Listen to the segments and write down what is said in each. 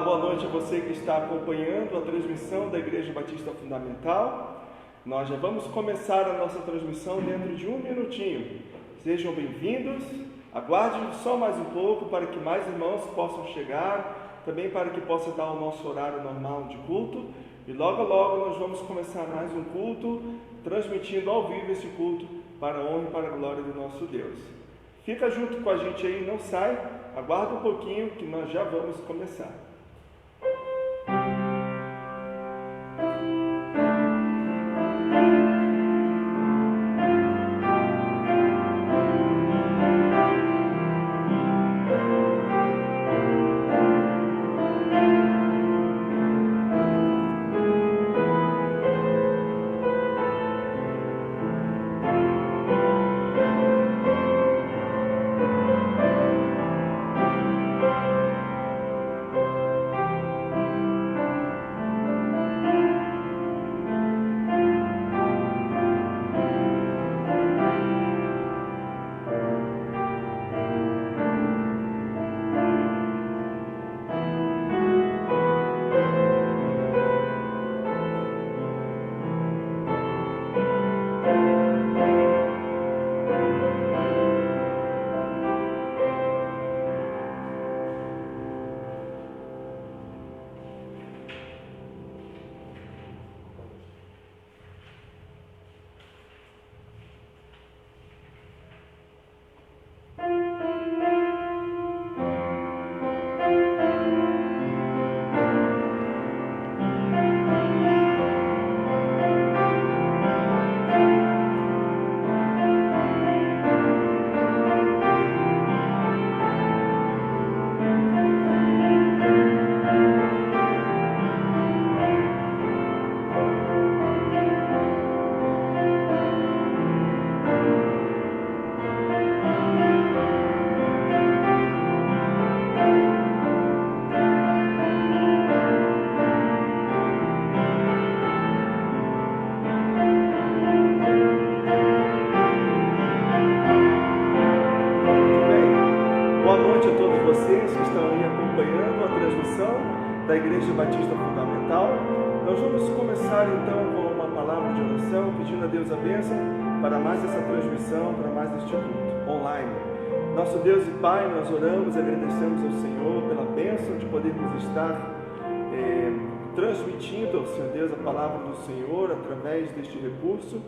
boa noite a você que está acompanhando a transmissão da Igreja Batista Fundamental. Nós já vamos começar a nossa transmissão dentro de um minutinho. Sejam bem-vindos, aguarde só mais um pouco para que mais irmãos possam chegar, também para que possa dar o nosso horário normal de culto. E logo nós vamos começar mais um culto, transmitindo ao vivo esse culto para a honra e para a glória do nosso Deus. Fica junto com a gente aí, não sai, aguarda um pouquinho que nós já vamos começar. Da Igreja Batista Fundamental. Nós vamos começar então com uma palavra de oração, pedindo a Deus a bênção para mais essa transmissão, para mais este culto online. Nosso Deus e Pai, nós oramos e agradecemos ao Senhor pela bênção de podermos estar transmitindo ao Senhor Deus a palavra do Senhor através deste recurso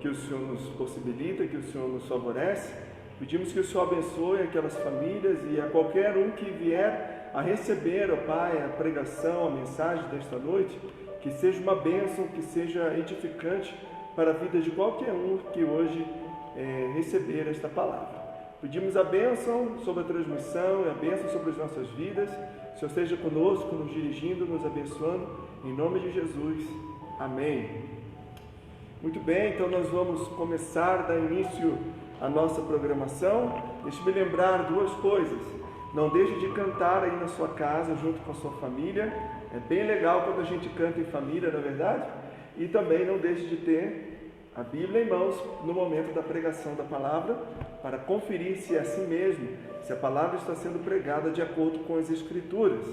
que o Senhor nos possibilita, que o Senhor nos favorece. Pedimos que o Senhor abençoe aquelas famílias e a qualquer um que vier a receber, ó Pai, a pregação, a mensagem desta noite, que seja uma bênção, que seja edificante para a vida de qualquer um que hoje receber esta palavra. Pedimos a bênção sobre a transmissão e a bênção sobre as nossas vidas. O Senhor esteja conosco, nos dirigindo, nos abençoando, em nome de Jesus. Amém. Muito bem, então nós vamos começar a dar início à nossa programação. Deixe-me lembrar duas coisas. Não deixe de cantar aí na sua casa, junto com a sua família. É bem legal quando a gente canta em família, não é verdade? E também não deixe de ter a Bíblia em mãos no momento da pregação da palavra, para conferir se é assim mesmo, se a palavra está sendo pregada de acordo com as Escrituras.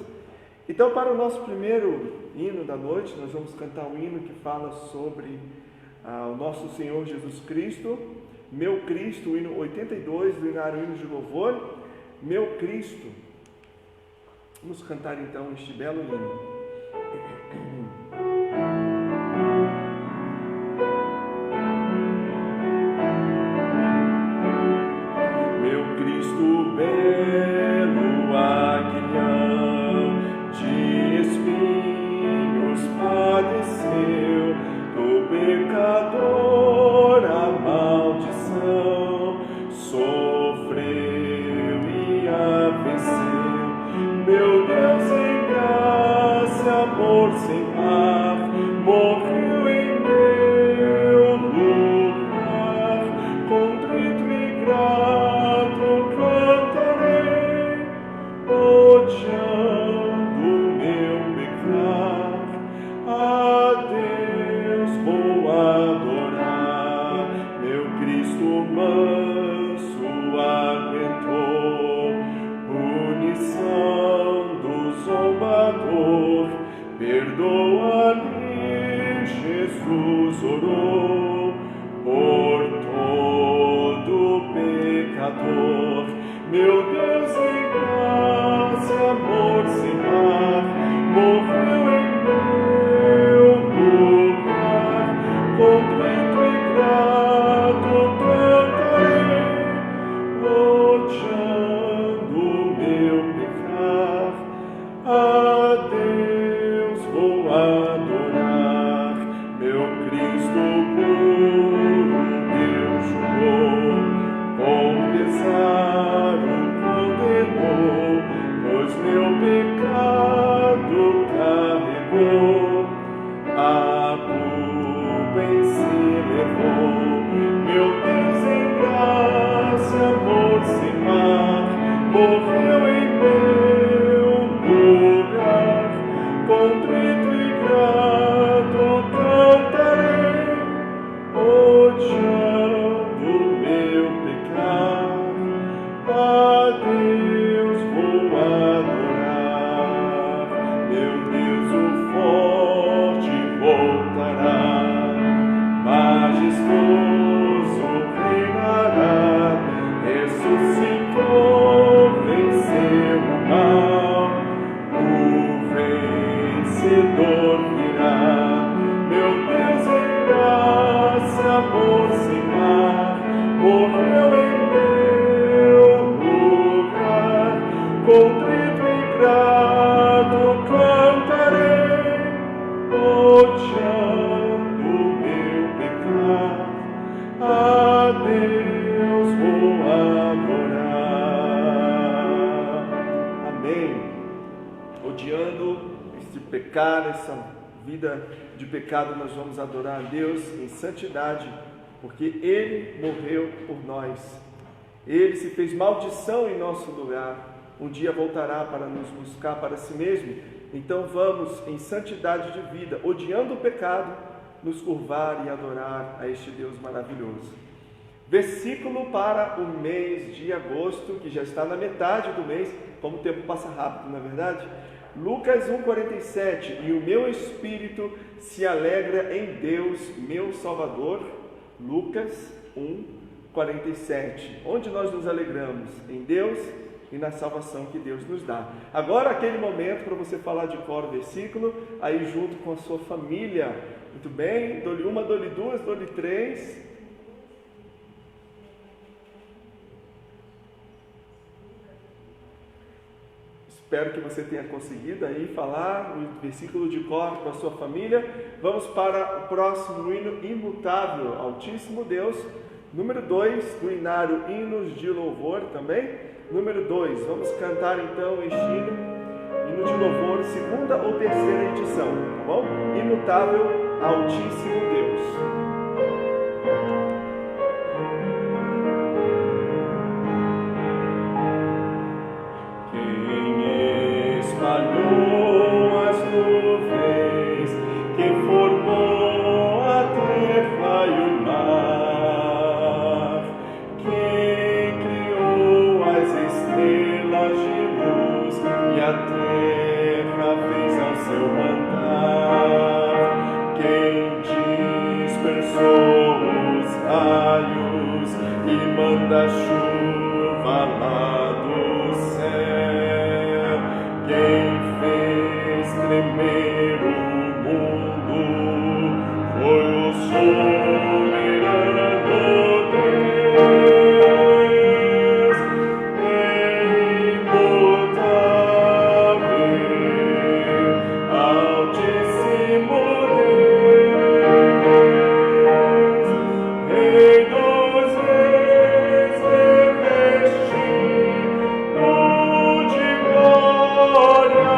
Então, para o nosso primeiro hino da noite, nós vamos cantar um hino que fala sobre o nosso Senhor Jesus Cristo. Meu Cristo, o hino 82, do Hino de Louvor. Meu Cristo. Vamos cantar então este belo hino. Meu Cristo belo aguilhão, de espinhos padeceu, do pecador a maldição sofreu. Meu Deus em graça Jesus orou por todo pecador. Meu Deus em graça, amor sem par, morreu em meu lugar. Contrito e grato cantarei, odiando o meu pecar. A Deus vou adorar, meu Cristo puro Deus julgou, com pesar o condenou, pois meu pecado carregou, a culpa em si levou. Meu Deus em graça, amor sem par, morreu em meu lugar. Contrito e grato cantarei, odiando o meu pecar. A Deus vou adorar, meu Deus o forte voltará, majestoso reinará, ressuscitou, venceu o mal, o vencedor virá. Meu Deus em graça, amor sem par, morreu em meu lugar. Contrito e grato cantarei, odiando o meu pecar. A Deus vou adorar. Amém. Odiando este pecado, essa vida de pecado, nós vamos adorar a Deus em santidade, porque Ele morreu por nós. Ele se fez maldição em nosso lugar. Um dia voltará para nos buscar para si mesmo. Então vamos em santidade de vida, odiando o pecado, nos curvar e adorar a este Deus maravilhoso. Versículo para o mês de agosto, que já está na metade do mês, como o tempo passa rápido, não é verdade? Lucas 1,47, e o meu espírito se alegra em Deus, meu Salvador. Lucas 1,47, onde nós nos alegramos? Em Deus e na salvação que Deus nos dá. Agora aquele momento para você falar de cor o versículo, aí junto com a sua família. Muito bem? Dou-lhe uma, dou-lhe duas, dou-lhe três. Espero que você tenha conseguido aí falar o versículo de cor com a sua família. Vamos para o próximo hino, imutável, Altíssimo Deus. Número 2, do inário Hinos de Louvor também. Número 2, vamos cantar então este hino de louvor, segunda ou terceira edição, tá bom? Imutável, Altíssimo Deus. Espalhou as nuvens, quem formou a terra e o mar, quem criou as estrelas de luz e a terra fez ao seu andar, quem dispersou os raios e manda a chuva lá do céu, quem fez tremer o mundo foi o soberano Deus, imutável, Altíssimo Deus, Rei dos reis, revestido de glória.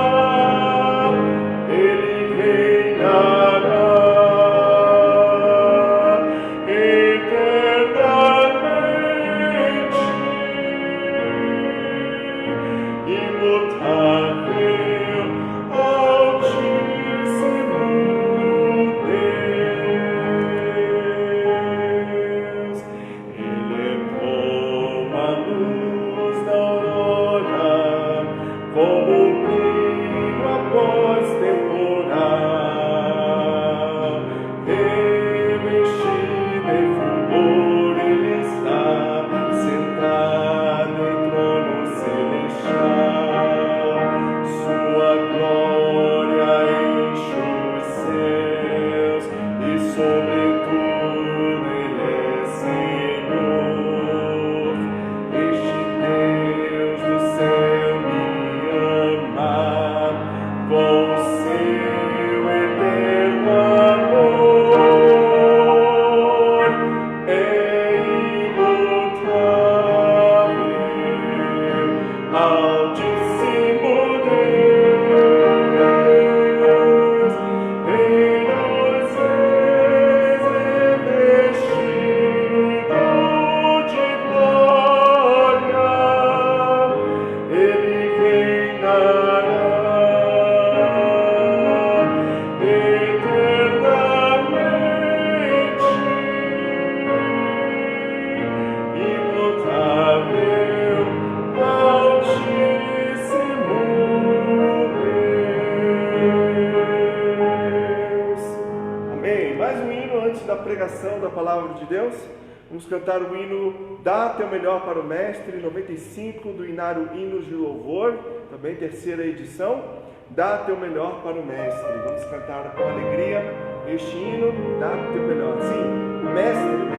Vamos cantar o hino Dá Teu Melhor para o Mestre, 95, do Inário Hinos de Louvor, também terceira edição. Dá Teu Melhor para o Mestre. Vamos cantar com alegria este hino, Dá Teu Melhor. Sim, o Mestre,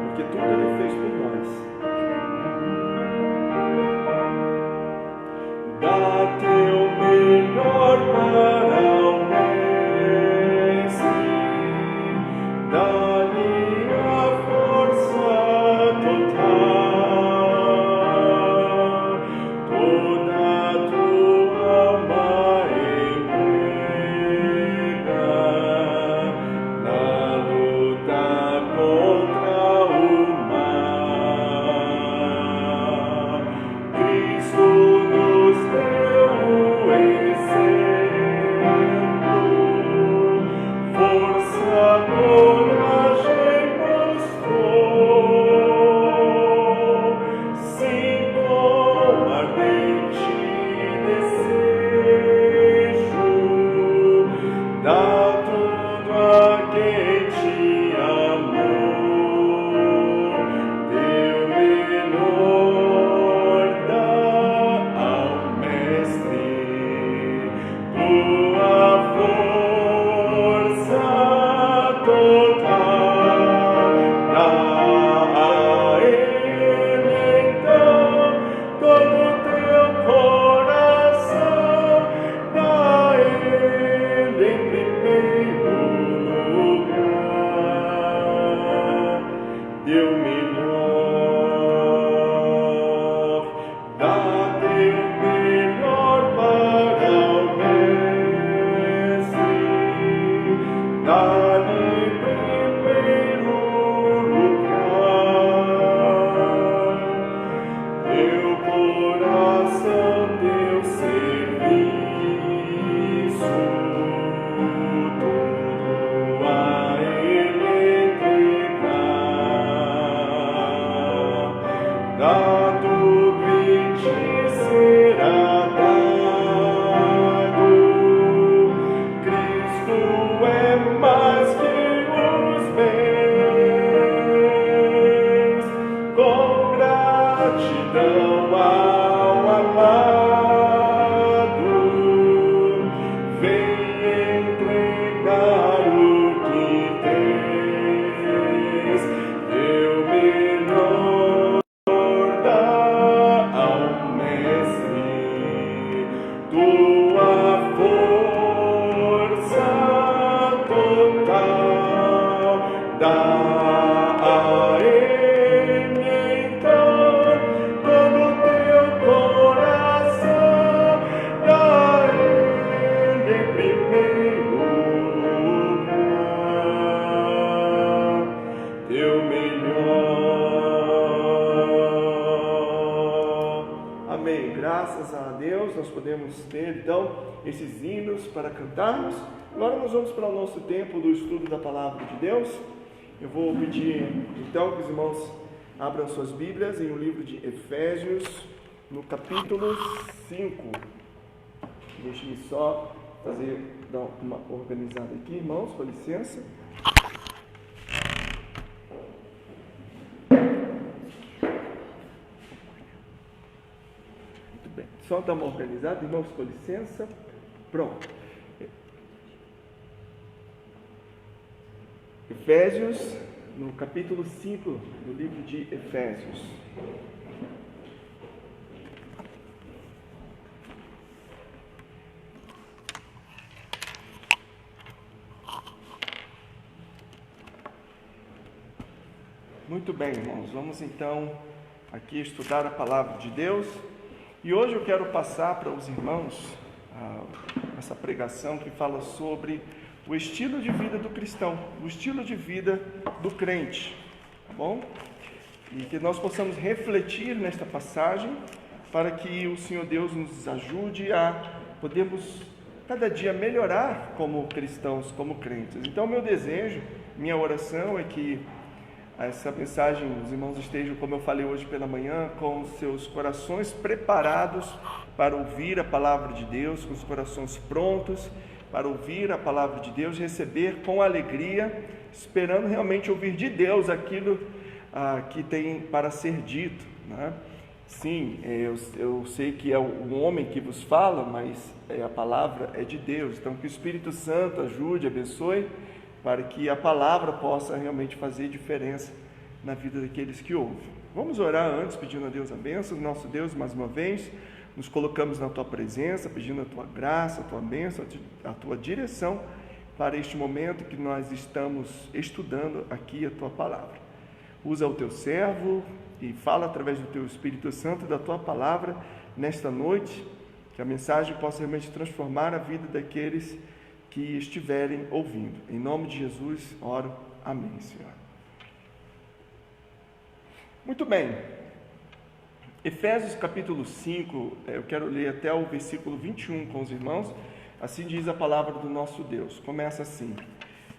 porque tudo Ele fez por nós. Dá Teu melhor para o Mestre, dá-lhe esses hinos para cantarmos. Agora nós vamos para o nosso tempo do estudo da Palavra de Deus. Eu vou pedir então que os irmãos abram suas Bíblias em o livro de Efésios, no capítulo 5. Deixe-me só dar uma organizada aqui, irmãos, com licença. Muito bem, só dar uma organizada, irmãos, com licença. Pronto. Efésios, no capítulo 5 do livro de Efésios. Muito bem, irmãos, vamos então aqui estudar a palavra de Deus. E hoje eu quero passar para os irmãos essa pregação que fala sobre o estilo de vida do cristão, o estilo de vida do crente, tá bom? E que nós possamos refletir nesta passagem para que o Senhor Deus nos ajude a podermos cada dia melhorar como cristãos, como crentes. Então, meu desejo, minha oração é que essa mensagem, os irmãos estejam, como eu falei hoje pela manhã, com os seus corações preparados para ouvir a palavra de Deus, com os corações prontos para ouvir a palavra de Deus, receber com alegria, esperando realmente ouvir de Deus aquilo que tem para ser dito, né? Sim, eu sei que é um homem que vos fala, mas a palavra é de Deus. Então, que o Espírito Santo ajude, abençoe, para que a palavra possa realmente fazer diferença na vida daqueles que ouvem. Vamos orar antes, pedindo a Deus a bênção. Nosso Deus, mais uma vez, nos colocamos na Tua presença, pedindo a Tua graça, a Tua bênção, a Tua direção para este momento que nós estamos estudando aqui a Tua palavra. Usa o Teu servo e fala através do Teu Espírito Santo da Tua palavra nesta noite, que a mensagem possa realmente transformar a vida daqueles que estiverem ouvindo. Em nome de Jesus, oro. Amém, Senhor. Muito bem. Efésios capítulo 5, eu quero ler até o versículo 21 com os irmãos. Assim diz a palavra do nosso Deus. Começa assim: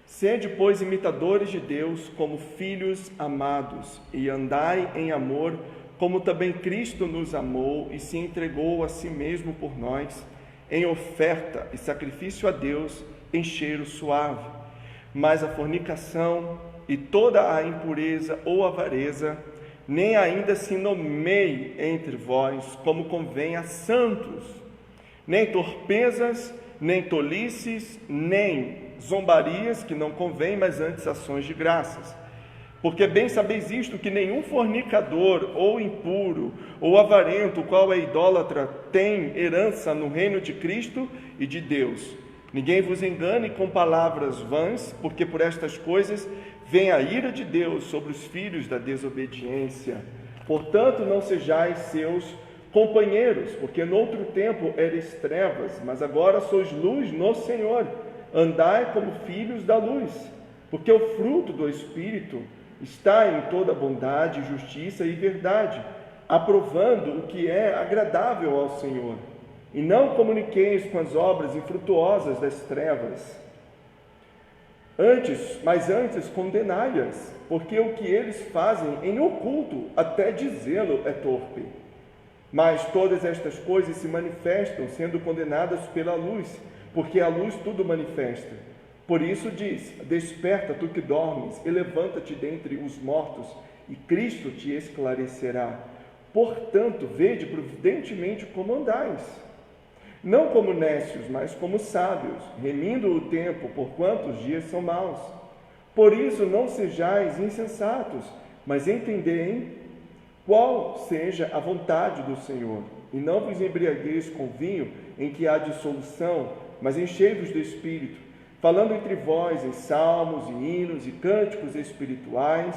Sede, pois, imitadores de Deus como filhos amados, e andai em amor, como também Cristo nos amou e se entregou a si mesmo por nós, em oferta e sacrifício a Deus em cheiro suave. Mas a fornicação e toda a impureza ou avareza, nem ainda se nomeie entre vós, como convém a santos, nem torpezas, nem tolices, nem zombarias, que não convém, mas antes ações de graças. Porque bem sabeis isto, que nenhum fornicador, ou impuro, ou avarento, qual é idólatra, tem herança no reino de Cristo e de Deus. Ninguém vos engane com palavras vãs, porque por estas coisas vem a ira de Deus sobre os filhos da desobediência. Portanto, não sejais seus companheiros, porque noutro tempo eres trevas, mas agora sois luz no Senhor. Andai como filhos da luz, porque o fruto do Espírito está em toda bondade, justiça e verdade, aprovando o que é agradável ao Senhor. E não comuniqueis com as obras infrutuosas das trevas. Antes condenai-as, porque o que eles fazem em oculto, até dizê-lo, é torpe. Mas todas estas coisas se manifestam, sendo condenadas pela luz, porque a luz tudo manifesta. Por isso diz: desperta, tu que dormes, e levanta-te dentre os mortos, e Cristo te esclarecerá. Portanto, vede prudentemente como andais, não como nécios, mas como sábios, remindo o tempo, porquanto os dias são maus. Por isso não sejais insensatos, mas entendei qual seja a vontade do Senhor. E não vos embriagueis com vinho, em que há dissolução, mas enchei-vos do Espírito, falando entre vós em salmos e hinos e cânticos espirituais,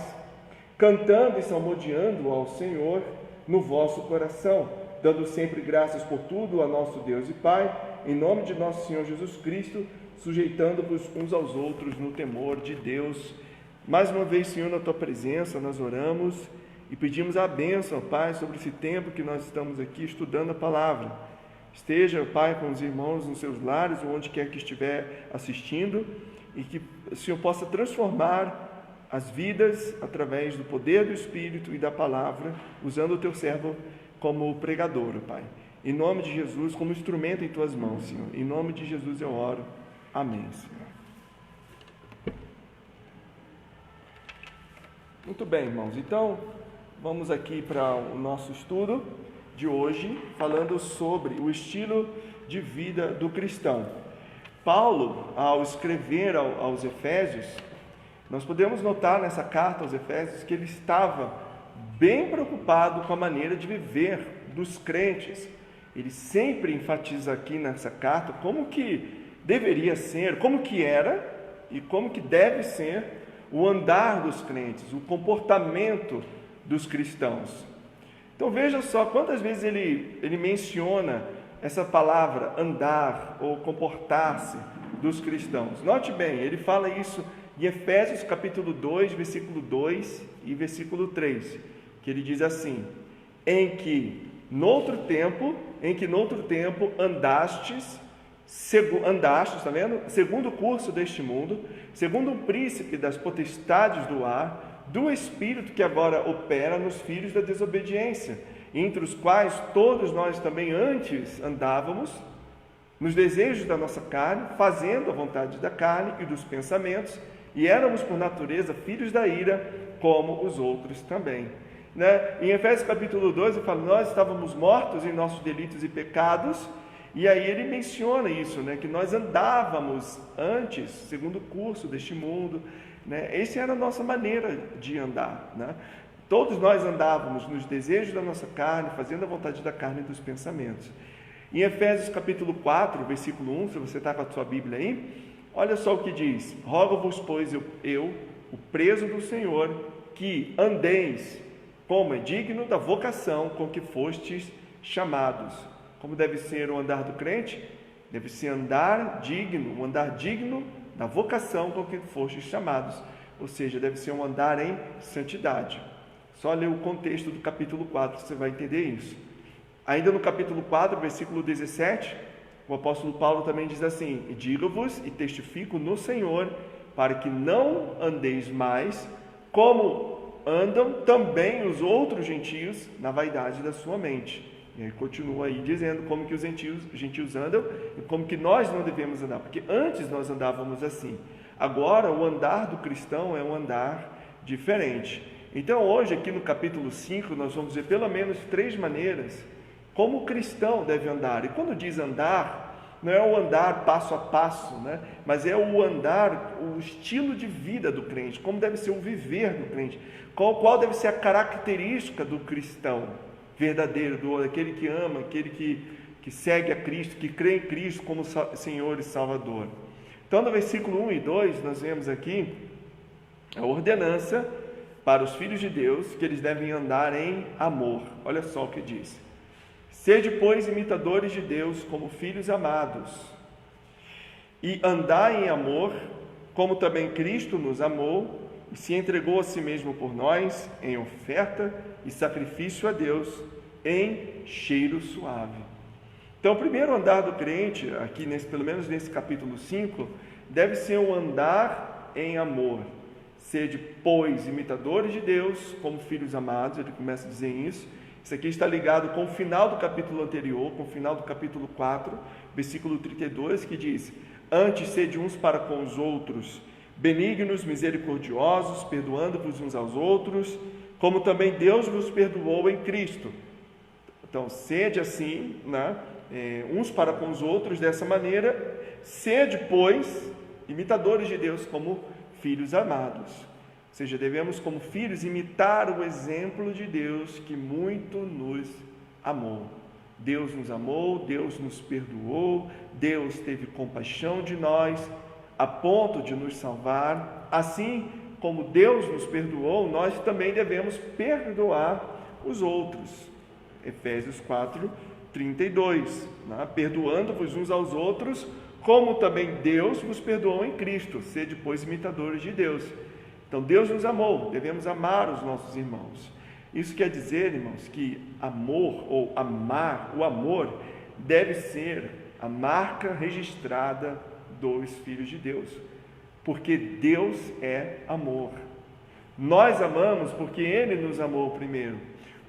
cantando e salmodiando ao Senhor no vosso coração, dando sempre graças por tudo a nosso Deus e Pai, em nome de nosso Senhor Jesus Cristo, sujeitando-vos uns aos outros no temor de Deus. Mais uma vez, Senhor, na Tua presença, nós oramos e pedimos a bênção, Pai, sobre esse tempo que nós estamos aqui estudando a Palavra. Esteja, Pai, com os irmãos nos seus lares, ou onde quer que estiver assistindo, e que o Senhor possa transformar as vidas através do poder do Espírito e da Palavra, usando o Teu servo como pregador, Pai. Em nome de Jesus, como instrumento em Tuas mãos, Senhor. Em nome de Jesus eu oro. Amém, Senhor. Muito bem, irmãos. Então, vamos aqui para o nosso estudo de hoje, falando sobre o estilo de vida do cristão. Paulo, ao escrever aos Efésios, nós podemos notar nessa carta aos Efésios que ele estava bem preocupado com a maneira de viver dos crentes. Ele sempre enfatiza aqui nessa carta como que deveria ser, como que era e como que deve ser o andar dos crentes, o comportamento dos cristãos. Então veja só quantas vezes ele menciona essa palavra andar ou comportar-se dos cristãos. Note bem, ele fala isso em Efésios capítulo 2, versículo 2 e versículo 3, que ele diz assim: em que noutro tempo andastes, tá vendo? Segundo o curso deste mundo, segundo o príncipe das potestades do ar, do espírito que agora opera nos filhos da desobediência, entre os quais todos nós também antes andávamos, nos desejos da nossa carne, fazendo a vontade da carne e dos pensamentos, e éramos por natureza filhos da ira, como os outros também. Em Efésios capítulo 2 ele fala: nós estávamos mortos em nossos delitos e pecados, e aí ele menciona isso, que nós andávamos antes, segundo o curso deste mundo, essa era a nossa maneira de andar, Todos nós andávamos nos desejos da nossa carne, fazendo a vontade da carne e dos pensamentos. Em Efésios capítulo 4, versículo 1, se você está com a sua Bíblia aí, olha só o que diz: rogo-vos, pois, eu, o preso do Senhor, que andeis como é digno da vocação com que fostes chamados. Como deve ser o andar do crente? Deve ser um andar digno da vocação com que fostes chamados. Ou seja, deve ser um andar em santidade. Só ler o contexto do capítulo 4, você vai entender isso. Ainda no capítulo 4, versículo 17, o apóstolo Paulo também diz assim: e digo-vos e testifico no Senhor, para que não andeis mais como andam também os outros gentios na vaidade da sua mente. E aí continua aí dizendo como que os gentios andam e como que nós não devemos andar, porque antes nós andávamos assim. Agora o andar do cristão é um andar diferente. Então hoje aqui no capítulo 5 nós vamos ver pelo menos 3 maneiras como o cristão deve andar. E quando diz andar, não é o andar passo a passo, mas é o andar, o estilo de vida do crente, como deve ser o viver do crente, qual deve ser a característica do cristão verdadeiro, aquele que ama, aquele que segue a Cristo, que crê em Cristo como Senhor e Salvador. Então no versículo 1 e 2 nós vemos aqui a ordenança para os filhos de Deus, que eles devem andar em amor. Olha só o que diz: sede, pois, imitadores de Deus como filhos amados, e andai em amor, como também Cristo nos amou e se entregou a si mesmo por nós, em oferta e sacrifício a Deus, em cheiro suave. Então, o primeiro andar do crente, aqui pelo menos nesse capítulo 5, deve ser um andar em amor. Sede, pois, imitadores de Deus, como filhos amados, ele começa a dizer isso. Isso aqui está ligado com o final do capítulo anterior, com o final do capítulo 4, versículo 32, que diz: antes sede uns para com os outros, benignos, misericordiosos, perdoando-vos uns aos outros, como também Deus vos perdoou em Cristo. Então, sede assim, uns para com os outros dessa maneira. Sede, pois, imitadores de Deus como filhos amados. Ou seja, devemos como filhos imitar o exemplo de Deus que muito nos amou. Deus nos amou, Deus nos perdoou, Deus teve compaixão de nós, a ponto de nos salvar. Assim como Deus nos perdoou, nós também devemos perdoar os outros. Efésios 4, 32. Perdoando-vos uns aos outros, como também Deus vos perdoou em Cristo. Sede, pois, imitadores de Deus. Então, Deus nos amou, devemos amar os nossos irmãos. Isso quer dizer, irmãos, que amor ou amar, o amor deve ser a marca registrada dos filhos de Deus, porque Deus é amor. Nós amamos porque Ele nos amou primeiro.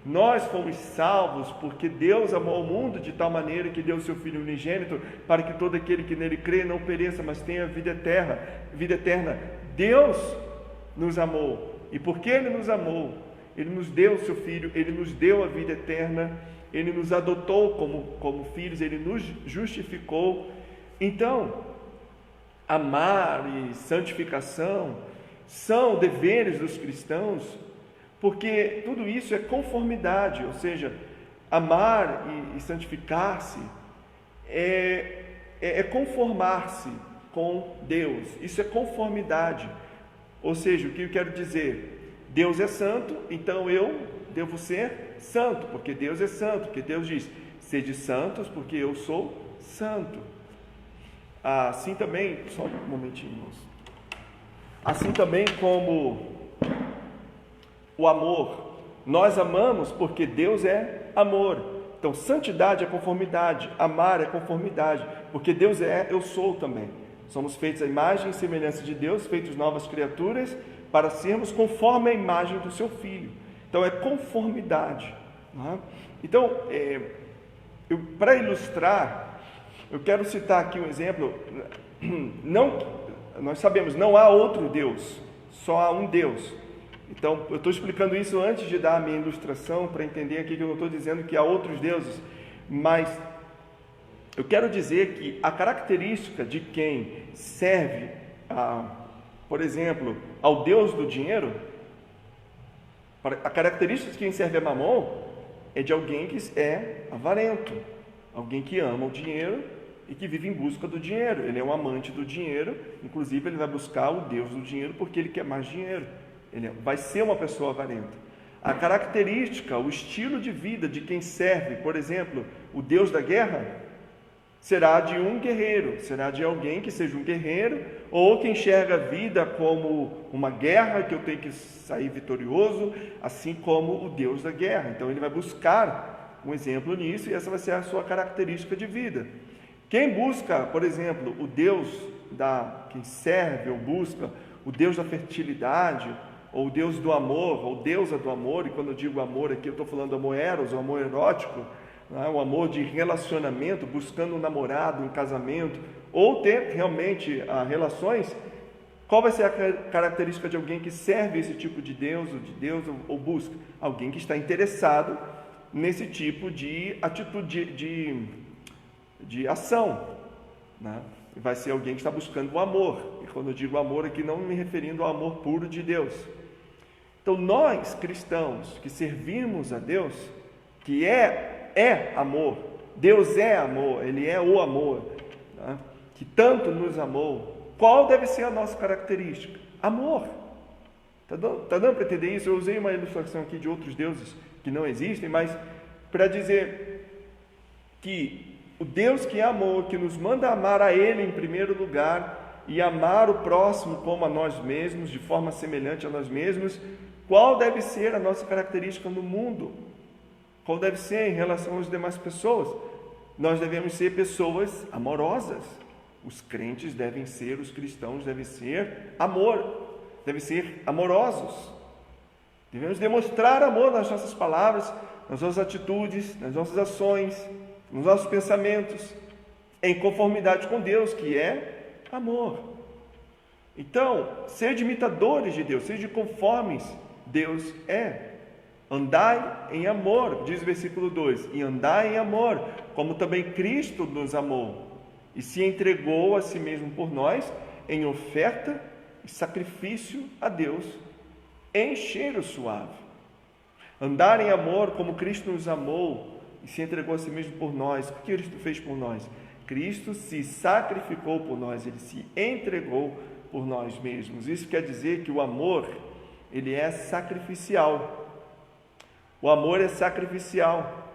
Nós fomos salvos porque Deus amou o mundo de tal maneira que deu o seu Filho unigênito para que todo aquele que nele crê não pereça, mas tenha vida eterna. Deus nos amou, e porque Ele nos amou, Ele nos deu o seu Filho, Ele nos deu a vida eterna, Ele nos adotou como filhos, Ele nos justificou. Então, amar e santificação são deveres dos cristãos, porque tudo isso é conformidade, ou seja, amar e santificar-se é conformar-se com Deus. Isso é conformidade. Ou seja, o que eu quero dizer? Deus é santo, então eu devo ser santo, porque Deus é santo, porque Deus diz: sede santos, porque eu sou santo. Assim também, só um momentinho, moço. Assim também como o amor, nós amamos porque Deus é amor. Então, santidade é conformidade, amar é conformidade, porque Deus é, eu sou também. Somos feitos à imagem e semelhança de Deus, feitos novas criaturas, para sermos conforme a imagem do seu Filho. Então, é conformidade. Não é? Então, para ilustrar, eu quero citar aqui um exemplo. Nós sabemos, não há outro Deus, só há um Deus. Então, eu estou explicando isso antes de dar a minha ilustração, para entender aqui que eu não estou dizendo que há outros deuses, mas eu quero dizer que a característica de quem serve, por exemplo, ao Deus do dinheiro, a característica de quem serve a Mamon é de alguém que é avarento, alguém que ama o dinheiro e que vive em busca do dinheiro. Ele é um amante do dinheiro, inclusive ele vai buscar o Deus do dinheiro porque ele quer mais dinheiro. Ele vai ser uma pessoa avarenta. A característica, o estilo de vida de quem serve, por exemplo, o Deus da guerra, será de um guerreiro, será de alguém que seja um guerreiro, ou que enxerga a vida como uma guerra, que eu tenho que sair vitorioso, assim como o Deus da guerra. Então ele vai buscar um exemplo nisso, e essa vai ser a sua característica de vida. Quem busca, por exemplo, o Deus quem serve ou busca o Deus da fertilidade, ou o Deus do amor, ou deusa do amor, e quando eu digo amor aqui, eu estou falando do amor eros, o amor erótico, né? O amor de relacionamento, buscando um namorado, um casamento, ou ter realmente relações. Qual vai ser a característica de alguém que serve esse tipo de Deus, ou busca? Alguém que está interessado nesse tipo de atitude, de ação, né? Vai ser alguém que está buscando o amor, e quando eu digo amor aqui, não me referindo ao amor puro de Deus. Então nós cristãos que servimos a Deus, que é amor, Deus é amor, Ele é o amor, né? Que tanto nos amou, qual deve ser a nossa característica? Amor. Está dando para entender isso? Eu usei uma ilustração aqui de outros deuses que não existem, mas para dizer que o Deus que é amor, que nos manda amar a Ele em primeiro lugar e amar o próximo como a nós mesmos, de forma semelhante a nós mesmos, qual deve ser a nossa característica no mundo? Qual deve ser em relação às demais pessoas? Nós devemos ser pessoas amorosas. Os crentes devem ser, os cristãos devem ser amor, devem ser amorosos. Devemos demonstrar amor nas nossas palavras, nas nossas atitudes, nas nossas ações, nos nossos pensamentos, em conformidade com Deus, que é amor. Então, sede imitadores de Deus, sede conformes Deus é. Andai em amor, diz o versículo 2, e andai em amor, como também Cristo nos amou, e se entregou a si mesmo por nós, em oferta e sacrifício a Deus, em cheiro suave. Andar em amor, como Cristo nos amou, e se entregou a si mesmo por nós. O que Cristo fez por nós? Cristo se sacrificou por nós, Ele se entregou por nós mesmos. Isso quer dizer que o amor, ele é sacrificial. O amor é sacrificial.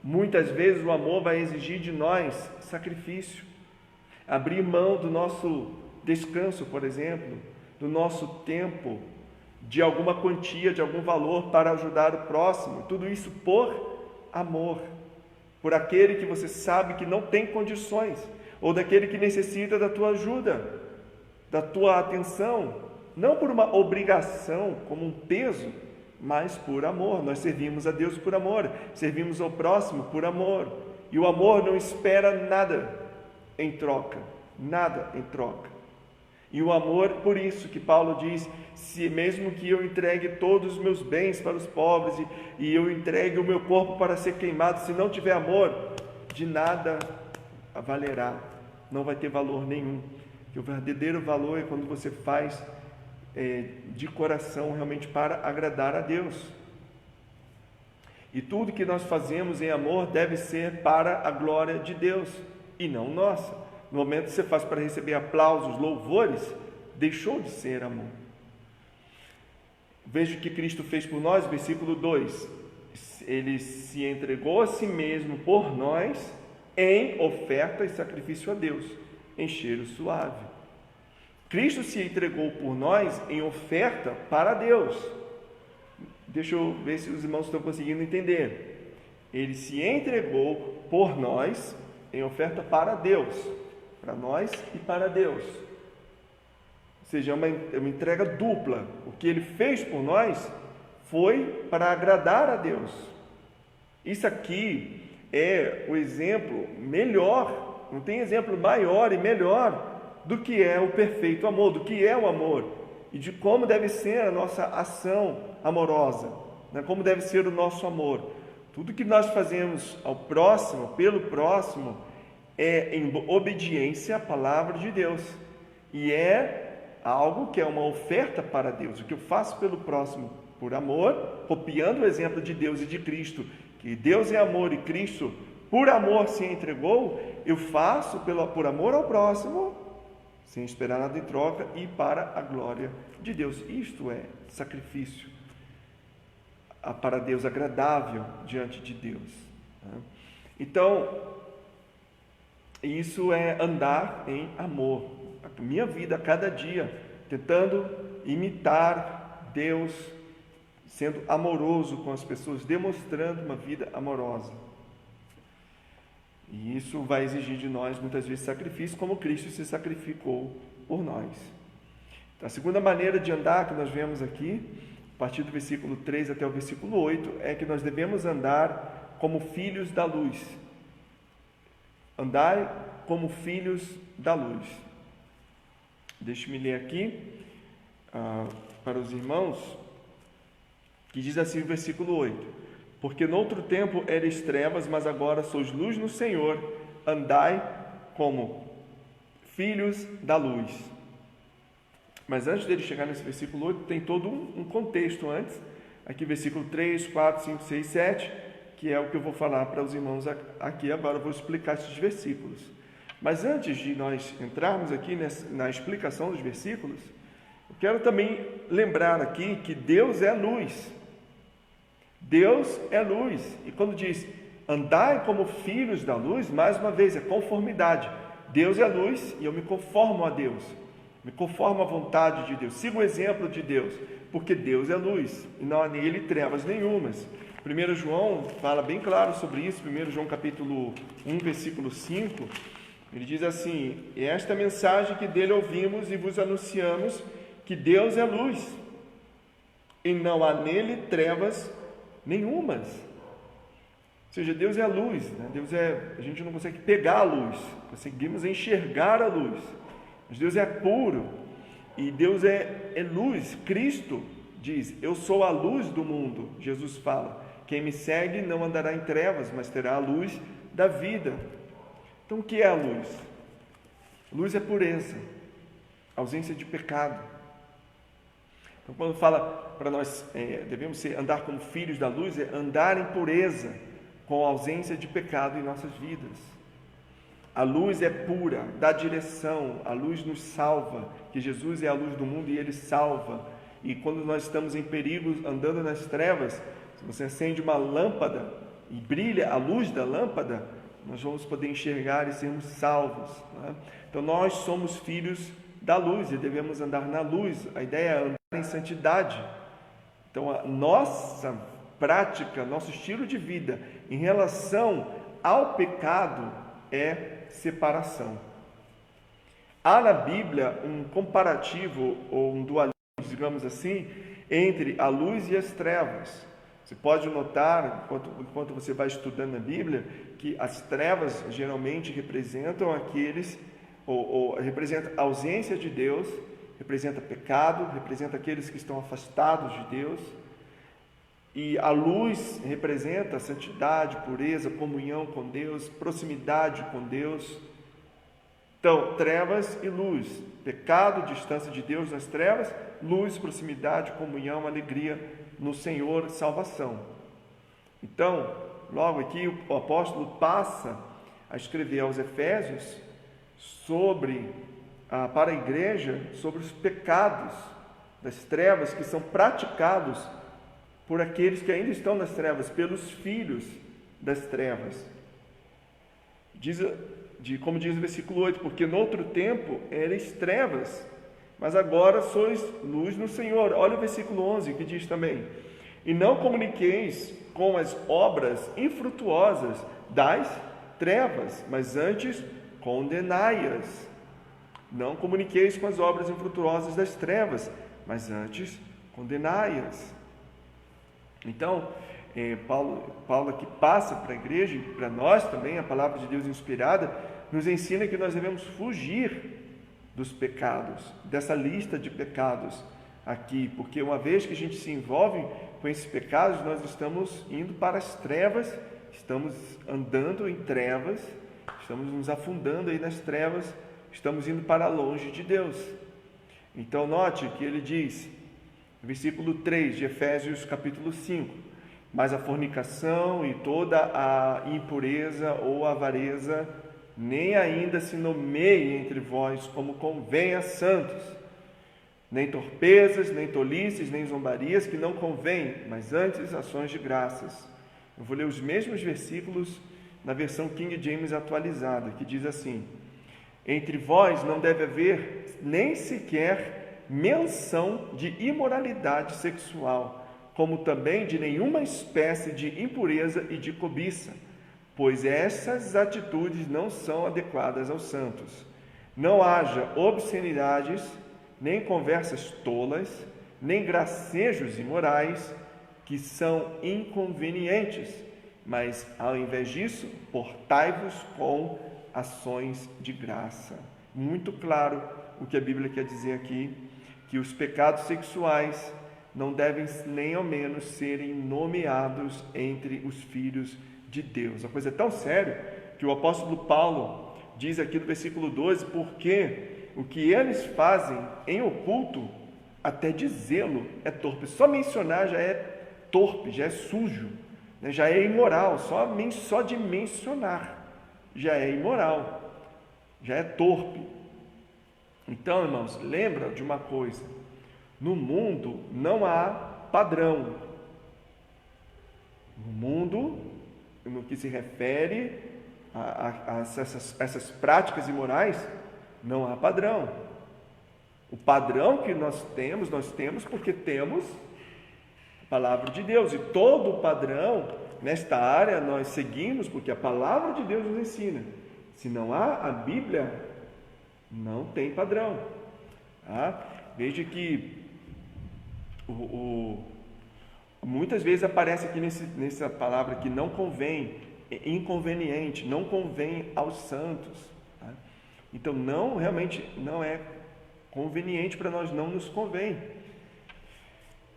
Muitas vezes o amor vai exigir de nós sacrifício. Abrir mão do nosso descanso, por exemplo, do nosso tempo, de alguma quantia, de algum valor para ajudar o próximo. Tudo isso por amor, por aquele que você sabe que não tem condições, ou daquele que necessita da tua ajuda, da tua atenção, não por uma obrigação, como um peso, mas por amor. Nós servimos a Deus por amor, servimos ao próximo por amor, e o amor não espera nada em troca, nada em troca. E o amor, por isso que Paulo diz, se mesmo que eu entregue todos os meus bens para os pobres e eu entregue o meu corpo para ser queimado, se não tiver amor, de nada valerá, não vai ter valor nenhum. Que o verdadeiro valor é quando você faz de coração realmente para agradar a Deus. E tudo que nós fazemos em amor deve ser para a glória de Deus e não nossa. No momento que você faz para receber aplausos, louvores, deixou de ser amor. Veja o que Cristo fez por nós, versículo 2. Ele se entregou a si mesmo por nós em oferta e sacrifício a Deus, em cheiro suave. Cristo se entregou por nós em oferta para Deus. Deixa eu ver se os irmãos estão conseguindo entender. Ele se entregou por nós em oferta para Deus, para nós e para Deus. Ou seja, é uma entrega dupla. O que ele fez por nós foi para agradar a Deus. Isso aqui é o exemplo melhor, não tem exemplo maior e melhor do que é o perfeito amor, do que é o amor e de como deve ser a nossa ação amorosa, né? Como deve ser o nosso amor. Tudo que nós fazemos ao próximo, pelo próximo, é em obediência à palavra de Deus e é algo que é uma oferta para Deus. O que eu faço pelo próximo por amor, copiando o exemplo de Deus e de Cristo, que Deus é amor e Cristo por amor se entregou, eu faço por amor ao próximo, sem esperar nada em troca e para a glória de Deus. Isto é sacrifício para Deus, agradável diante de Deus. Então, isso é andar em amor. A minha vida, a cada dia, tentando imitar Deus, sendo amoroso com as pessoas, demonstrando uma vida amorosa. E isso vai exigir de nós, muitas vezes, sacrifício, como Cristo se sacrificou por nós. A segunda maneira de andar que nós vemos aqui, a partir do versículo 3 até o versículo 8, é que nós devemos andar como filhos da luz. Andar como filhos da luz. Deixe-me ler aqui para os irmãos, que diz assim o versículo 8: porque noutro tempo eres trevas, mas agora sois luz no Senhor, andai como filhos da luz. Mas antes dele chegar nesse versículo 8, tem todo um contexto antes, aqui versículo 3, 4, 5, 6, 7, que é o que eu vou falar para os irmãos aqui agora, eu vou explicar esses versículos. Mas antes de nós entrarmos aqui na explicação dos versículos, eu quero também lembrar aqui que Deus é luz. Deus é luz, e quando diz andai como filhos da luz, mais uma vez é conformidade. Deus é luz e eu me conformo a Deus, me conformo à vontade de Deus, sigo o exemplo de Deus, porque Deus é luz e não há nele trevas nenhumas. 1 João fala bem claro sobre isso, 1 João capítulo 1, versículo 5, ele diz assim: é esta mensagem que dele ouvimos e vos anunciamos, que Deus é luz e não há nele trevas nenhumas. Ou seja, Deus é a luz, né? A gente não consegue pegar a luz, conseguimos enxergar a luz, mas Deus é puro e Deus é luz. Cristo diz: eu sou a luz do mundo. Jesus fala: quem me segue não andará em trevas, mas terá a luz da vida. Então, o que é a luz? Luz é pureza, ausência de pecado. Então, quando fala para nós devemos andar como filhos da luz, é andar em pureza, com ausência de pecado em nossas vidas. A luz é pura, dá direção, a luz nos salva, que Jesus é a luz do mundo e Ele salva. E quando nós estamos em perigo, andando nas trevas, se você acende uma lâmpada e brilha a luz da lâmpada, nós vamos poder enxergar e sermos salvos, né? Então nós somos filhos da luz e devemos andar na luz. A ideia é andar em santidade. Então a nossa prática, nosso estilo de vida em relação ao pecado é separação. Há na Bíblia um comparativo ou um dualismo, digamos assim, entre a luz e as trevas. Você pode notar, enquanto você vai estudando a Bíblia, que as trevas geralmente representam representa a ausência de Deus, representa pecado, representa aqueles que estão afastados de Deus. E a luz representa a santidade, pureza, comunhão com Deus, proximidade com Deus. Então, trevas e luz, pecado, distância de Deus nas trevas, luz, proximidade, comunhão, alegria no Senhor, salvação. Então, logo aqui o apóstolo passa a escrever aos Efésios para a igreja sobre os pecados das trevas que são praticados por aqueles que ainda estão nas trevas, pelos filhos das trevas. Como diz o versículo 8, porque no outro tempo erais trevas, mas agora sois luz no Senhor. Olha o versículo 11 que diz também: e não comuniqueis com as obras infrutuosas das trevas, mas antes condenai-as. Não comuniqueis com as obras infrutuosas das trevas, mas antes condenai-as. Então, Paulo aqui passa para a igreja, e para nós também, a palavra de Deus inspirada, nos ensina que nós devemos fugir dos pecados, dessa lista de pecados aqui, porque uma vez que a gente se envolve com esses pecados, nós estamos indo para as trevas, estamos andando em trevas, estamos nos afundando aí nas trevas, estamos indo para longe de Deus. Então note que ele diz, versículo 3 de Efésios capítulo 5, mas a fornicação e toda a impureza ou avareza nem ainda se nomeie entre vós como convém a santos, nem torpezas, nem tolices, nem zombarias, que não convém, mas antes ações de graças. Eu vou ler os mesmos versículos na versão King James atualizada, que diz assim: entre vós não deve haver nem sequer menção de imoralidade sexual, como também de nenhuma espécie de impureza e de cobiça, pois essas atitudes não são adequadas aos santos. Não haja obscenidades, nem conversas tolas, nem gracejos imorais, que são inconvenientes, mas, ao invés disso, portai-vos com ações de graça. Muito claro o que a Bíblia quer dizer aqui, que os pecados sexuais não devem nem ao menos serem nomeados entre os filhos de Deus. A coisa é tão séria que o apóstolo Paulo diz aqui no versículo 12, porque o que eles fazem em oculto, até dizê-lo é torpe. Só mencionar já é torpe, já é sujo, né? Já é imoral, só de mencionar já é imoral, já é torpe. Então, irmãos, lembra de uma coisa: no mundo não há padrão. No mundo, no que se refere a essas práticas imorais, não há padrão. O padrão que nós temos porque temos a palavra de Deus, e todo o padrão nesta área nós seguimos porque a palavra de Deus nos ensina. Se não há a Bíblia, não tem padrão. Veja que muitas vezes aparece aqui nessa palavra que não convém, inconveniente, não convém aos santos. Então realmente não é conveniente para nós, não nos convém.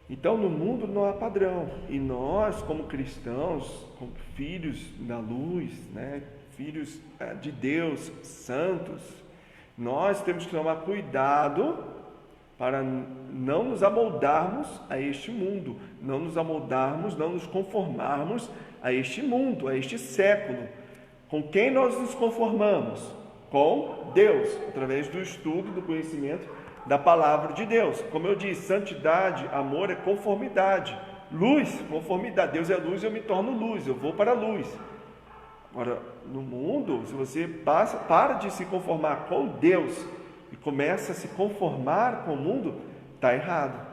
Então no mundo não há padrão, e nós como cristãos, como filhos da luz, né, filhos de Deus, santos, nós temos que tomar cuidado para não nos amoldarmos a este mundo, não nos amoldarmos, não nos conformarmos a este mundo, a este século. Com quem nós nos conformamos? Com Deus, através do estudo, do conhecimento da palavra de Deus. Como eu disse, santidade, amor é conformidade. Luz, conformidade. Deus é luz, eu me torno luz, eu vou para a luz. Agora, no mundo, se você para de se conformar com Deus e começa a se conformar com o mundo, está errado.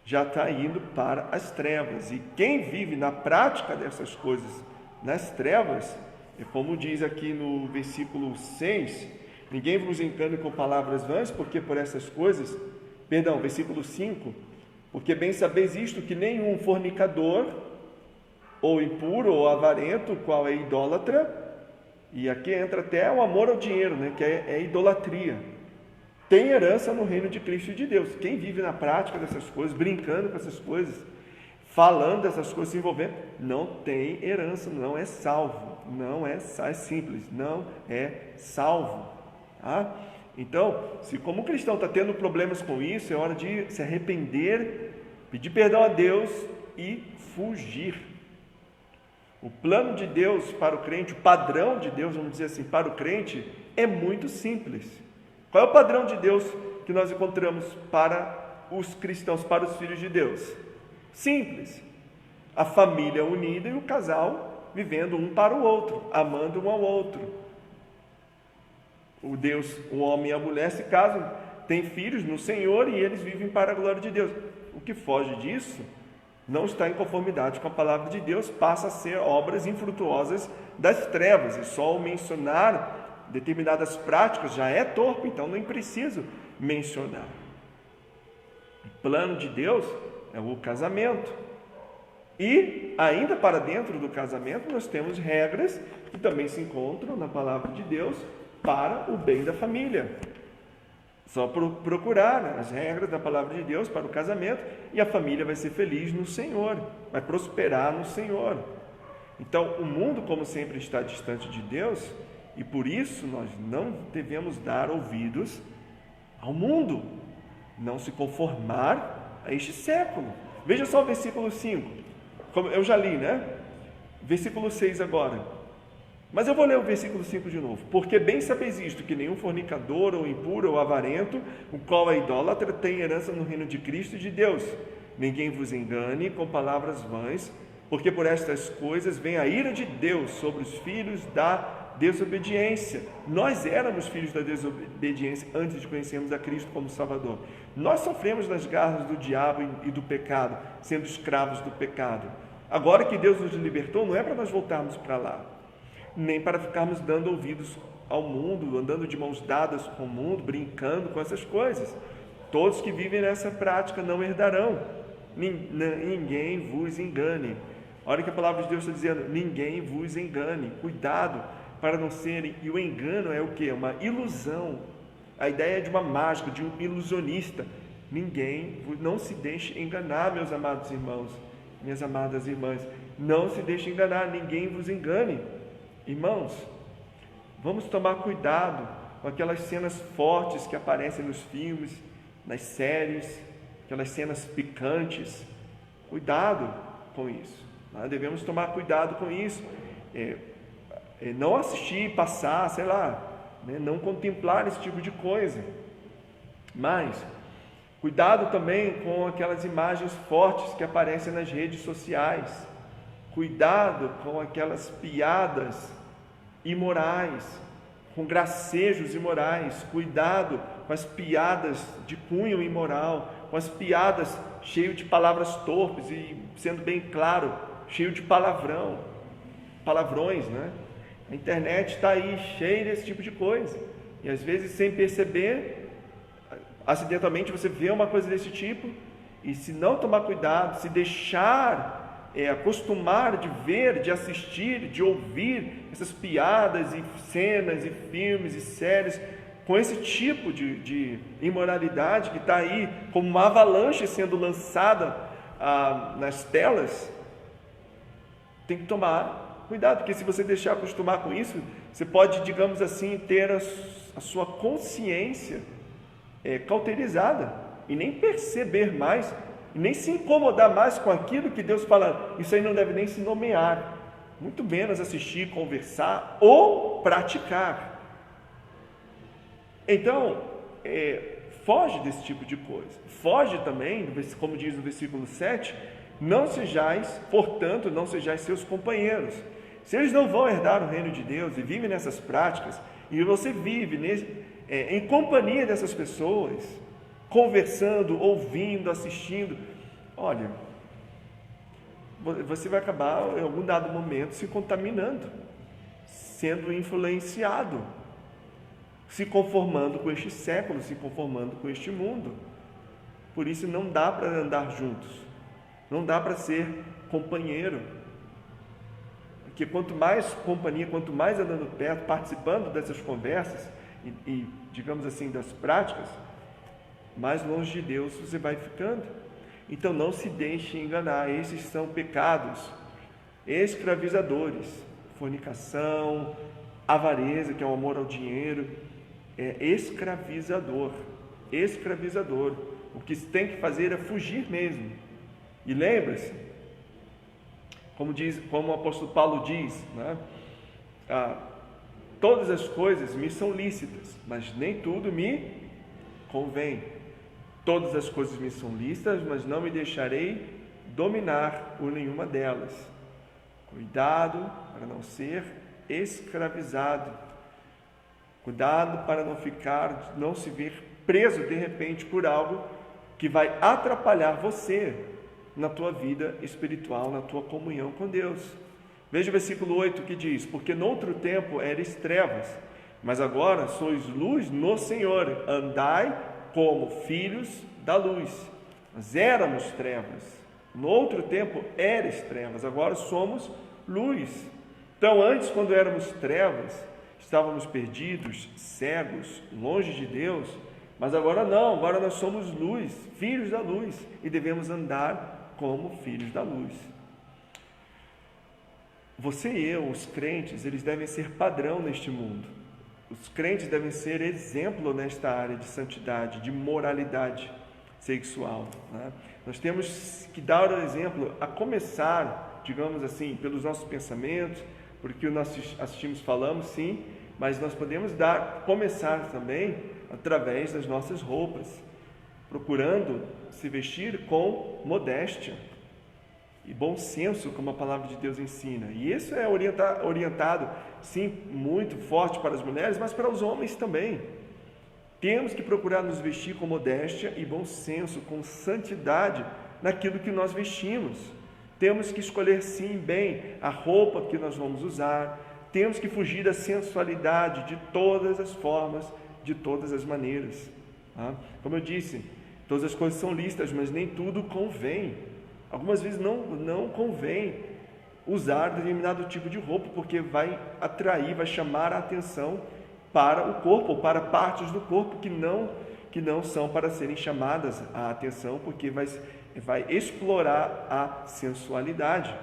Já está indo para as trevas. E quem vive na prática dessas coisas nas trevas, é como diz aqui no versículo 6, ninguém vos engane com palavras vãs, porque por essas coisas, versículo 5, porque bem sabeis isto, que nenhum fornicador, ou impuro, ou avarento, qual é idólatra, e aqui entra até o amor ao dinheiro, né, que é idolatria, tem herança no reino de Cristo e de Deus. Quem vive na prática dessas coisas, brincando com essas coisas, falando dessas coisas, se envolvendo, não tem herança, não é salvo, é simples, não é salvo. Então, se como cristão está tendo problemas com isso, é hora de se arrepender, pedir perdão a Deus e fugir. O plano de Deus para o crente, o padrão de Deus, vamos dizer assim, para o crente, é muito simples. Qual é o padrão de Deus que nós encontramos para os cristãos, para os filhos de Deus? Simples. A família unida e o casal vivendo um para o outro, amando um ao outro. O homem e a mulher se casam, têm filhos no Senhor e eles vivem para a glória de Deus. O que foge disso não está em conformidade com a palavra de Deus, passa a ser obras infrutuosas das trevas, e só o mencionar determinadas práticas já é torpe, então nem preciso mencionar. O plano de Deus é o casamento. E ainda para dentro do casamento nós temos regras que também se encontram na palavra de Deus para o bem da família. Só procurar as regras da palavra de Deus para o casamento e a família vai ser feliz no Senhor, vai prosperar no Senhor. Então, o mundo, como sempre, está distante de Deus e por isso nós não devemos dar ouvidos ao mundo, não se conformar a este século. Veja só o versículo 5, como eu já li, né? Versículo 6 agora. Mas eu vou ler o versículo 5 de novo. Porque bem sabeis isto, que nenhum fornicador, ou impuro, ou avarento, o qual é idólatra, tem herança no reino de Cristo e de Deus. Ninguém vos engane com palavras vãs, porque por estas coisas vem a ira de Deus sobre os filhos da desobediência. Nós éramos filhos da desobediência antes de conhecermos a Cristo como Salvador. Nós sofremos nas garras do diabo e do pecado, sendo escravos do pecado. Agora que Deus nos libertou, não é para nós voltarmos para lá, nem para ficarmos dando ouvidos ao mundo, andando de mãos dadas com o mundo, brincando com essas coisas. Todos que vivem nessa prática não herdarão. Ninguém vos engane. Olha que a palavra de Deus está dizendo, ninguém vos engane. Cuidado para não serem. E o engano é o quê? Uma ilusão. A ideia é de uma mágica, de um ilusionista. Não se deixe enganar, meus amados irmãos, minhas amadas irmãs. Não se deixe enganar, ninguém vos engane. Irmãos, vamos tomar cuidado com aquelas cenas fortes que aparecem nos filmes, nas séries, aquelas cenas picantes. Cuidado com isso. Nós devemos tomar cuidado com isso. Não assistir, passar, sei lá, né? Não contemplar esse tipo de coisa. Mas, cuidado também com aquelas imagens fortes que aparecem nas redes sociais. Cuidado com aquelas piadas imorais, com gracejos imorais. Cuidado com as piadas de cunho imoral, com as piadas cheias de palavras torpes e, sendo bem claro, cheio de palavrões, né? A internet está aí cheia desse tipo de coisa. E às vezes, sem perceber, acidentalmente você vê uma coisa desse tipo e, se não tomar cuidado, se deixar acostumar de ver, de assistir, de ouvir essas piadas e cenas e filmes e séries com esse tipo de imoralidade que está aí como uma avalanche sendo lançada nas telas, tem que tomar cuidado, porque se você deixar acostumar com isso, você pode, digamos assim, ter a sua consciência cauterizada e nem perceber mais, e nem se incomodar mais com aquilo que Deus fala. Isso aí não deve nem se nomear, muito menos assistir, conversar ou praticar. Então, foge desse tipo de coisa. Foge também, como diz no versículo 7, portanto, não sejais seus companheiros. Se eles não vão herdar o reino de Deus e vivem nessas práticas, e você vive em companhia dessas pessoas, conversando, ouvindo, assistindo, olha, você vai acabar em algum dado momento se contaminando, sendo influenciado, se conformando com este século, se conformando com este mundo. Por isso não dá para andar juntos, não dá para ser companheiro, porque quanto mais companhia, quanto mais andando perto, participando dessas conversas e digamos assim, das práticas, mais longe de Deus você vai ficando. Então não se deixe enganar. Esses são pecados escravizadores: fornicação, avareza, que é o amor ao dinheiro, é escravizador. Escravizador. O que se tem que fazer é fugir mesmo. E lembre-se, como o apóstolo Paulo diz, né? Todas as coisas me são lícitas, mas nem tudo me convém. Todas as coisas me são lícitas, mas não me deixarei dominar por nenhuma delas. Cuidado para não ser escravizado. Cuidado para não se ver preso de repente por algo que vai atrapalhar você na tua vida espiritual, na tua comunhão com Deus. Veja o versículo 8 que diz: porque noutro tempo eres trevas, mas agora sois luz no Senhor, andai como filhos da luz. Nós éramos trevas, no outro tempo eres trevas, agora somos luz. Então antes, quando éramos trevas, estávamos perdidos, cegos, longe de Deus, mas agora não, agora nós somos luz, filhos da luz, e devemos andar como filhos da luz. Você e eu, os crentes, eles devem ser padrão neste mundo. Os crentes devem ser exemplo nesta área de santidade, de moralidade sexual, né? Nós temos que dar o exemplo, a começar, digamos assim, pelos nossos pensamentos, porque nós assistimos, falamos, sim, mas nós podemos começar também através das nossas roupas, procurando se vestir com modéstia e bom senso, como a palavra de Deus ensina. E isso é orientado, sim, muito forte para as mulheres, mas para os homens também. Temos que procurar nos vestir com modéstia e bom senso, com santidade naquilo que nós vestimos. Temos que escolher, sim, bem a roupa que nós vamos usar. Temos que fugir da sensualidade de todas as formas, de todas as maneiras. Como eu disse, todas as coisas são lícitas, mas nem tudo convém. Algumas vezes não convém usar determinado tipo de roupa, porque vai atrair, vai chamar a atenção para o corpo, ou para partes do corpo que não são para serem chamadas a atenção, porque vai explorar a sensualidade.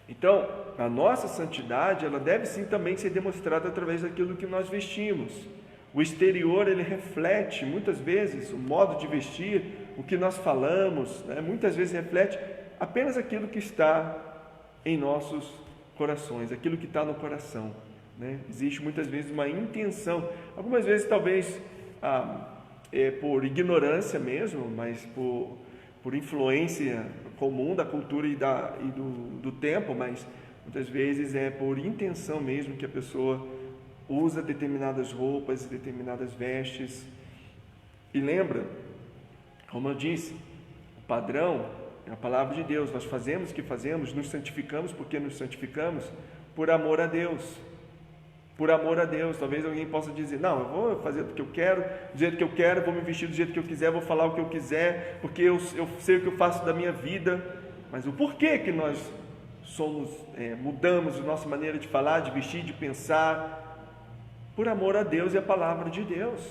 Então, a nossa santidade, ela deve sim também ser demonstrada através daquilo que nós vestimos. O exterior, ele reflete muitas vezes o modo de vestir, o que nós falamos, né? Muitas vezes reflete apenas aquilo que está em nossos corações, aquilo que está no coração, né? Existe muitas vezes uma intenção, algumas vezes talvez por ignorância mesmo, mas por influência comum da cultura e do tempo, mas muitas vezes é por intenção mesmo que a pessoa usa determinadas roupas, determinadas vestes. E lembra, como eu disse, o padrão é a palavra de Deus. Nós fazemos o que fazemos, nos santificamos porque nos santificamos por amor a Deus. Por amor a Deus. Talvez alguém possa dizer: não, eu vou fazer o que eu quero, do jeito que eu quero, vou me vestir do jeito que eu quiser, vou falar o que eu quiser, porque eu sei o que eu faço da minha vida. Mas o porquê que nós mudamos a nossa maneira de falar, de vestir, de pensar? Por amor a Deus e a palavra de Deus.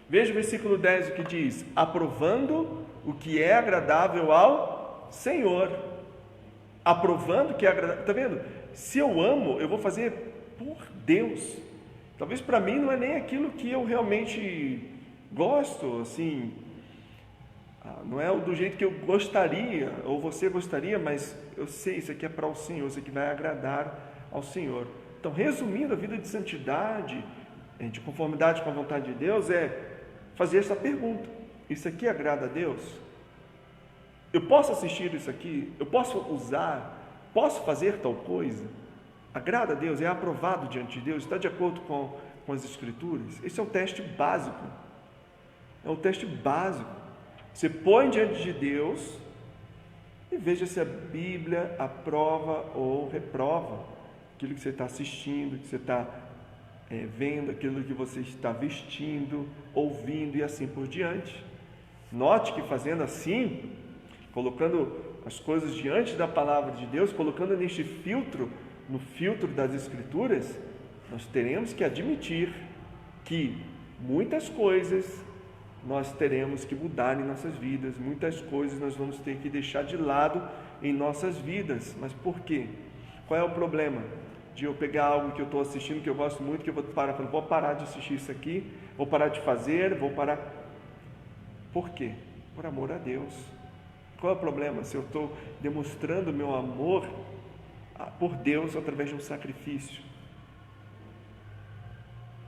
Veja o versículo 10, o que diz: aprovando o que é agradável ao Senhor. Aprovando o que é agradável. Está vendo? Se eu amo, eu vou fazer por Deus. Talvez para mim não é nem aquilo que eu realmente gosto, assim, não é do jeito que eu gostaria, ou você gostaria, mas eu sei, isso aqui é para o Senhor, isso aqui vai agradar ao Senhor. Então, resumindo, a vida de santidade, de conformidade com a vontade de Deus, é fazer essa pergunta: isso aqui agrada a Deus? Eu posso assistir isso aqui? Eu posso usar? Posso fazer tal coisa? Agrada a Deus? É aprovado diante de Deus? Está de acordo com as Escrituras? Esse é um teste básico. É um teste básico. Você põe diante de Deus e veja se a Bíblia aprova ou reprova aquilo que você está assistindo, que você está vendo, aquilo que você está vestindo, ouvindo e assim por diante. Note que fazendo assim, colocando as coisas diante da palavra de Deus, colocando neste filtro, no filtro das Escrituras, nós teremos que admitir que muitas coisas nós teremos que mudar em nossas vidas, muitas coisas nós vamos ter que deixar de lado em nossas vidas. Mas por quê? Qual é o problema? de eu pegar algo que eu estou assistindo, que eu gosto muito, que eu vou parar de assistir isso aqui, vou parar de fazer, vou parar. Por quê? Por amor a Deus. Qual é o problema? Se eu estou demonstrando meu amor por Deus através de um sacrifício.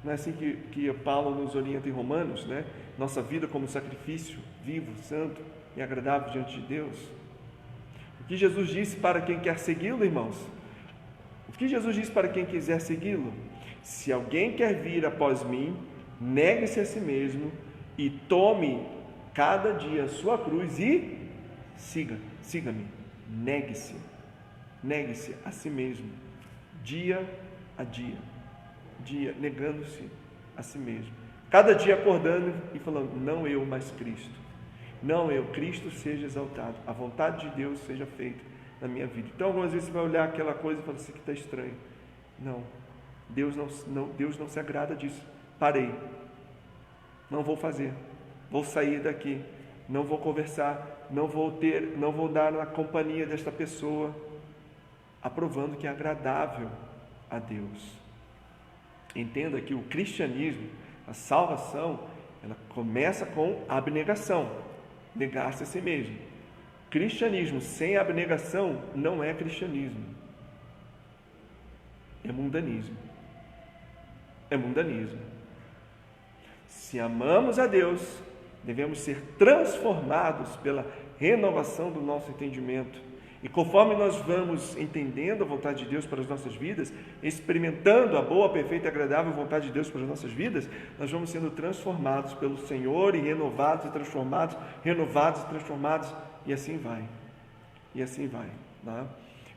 Não é assim que Paulo nos orienta em Romanos, né? Nossa vida como sacrifício vivo, santo e agradável diante de Deus. O que Jesus disse para quem quer segui-lo, irmãos? O que Jesus disse para quem quiser segui-lo? Se alguém quer vir após mim, negue-se a si mesmo e tome cada dia a sua cruz e siga-me. Negue-se a si mesmo, dia a dia, negando-se a si mesmo. Cada dia acordando e falando, não eu, mas Cristo. Não eu, Cristo seja exaltado. A vontade de Deus seja feita na minha vida. Então, algumas vezes você vai olhar aquela coisa e falar assim, que está estranho. Não, Deus não se agrada disso. Parei. Não vou fazer. Vou sair daqui. Não vou conversar. Não vou dar na companhia desta pessoa, aprovando que é agradável a Deus. Entenda que o cristianismo, a salvação, ela começa com a abnegação, negar-se a si mesmo. Cristianismo sem abnegação não é cristianismo, é mundanismo. É mundanismo. Se amamos a Deus, devemos ser transformados pela renovação do nosso entendimento. E conforme nós vamos entendendo a vontade de Deus para as nossas vidas, experimentando a boa, perfeita e agradável vontade de Deus para as nossas vidas, nós vamos sendo transformados pelo Senhor e renovados e transformados, e assim vai. E assim vai. Tá?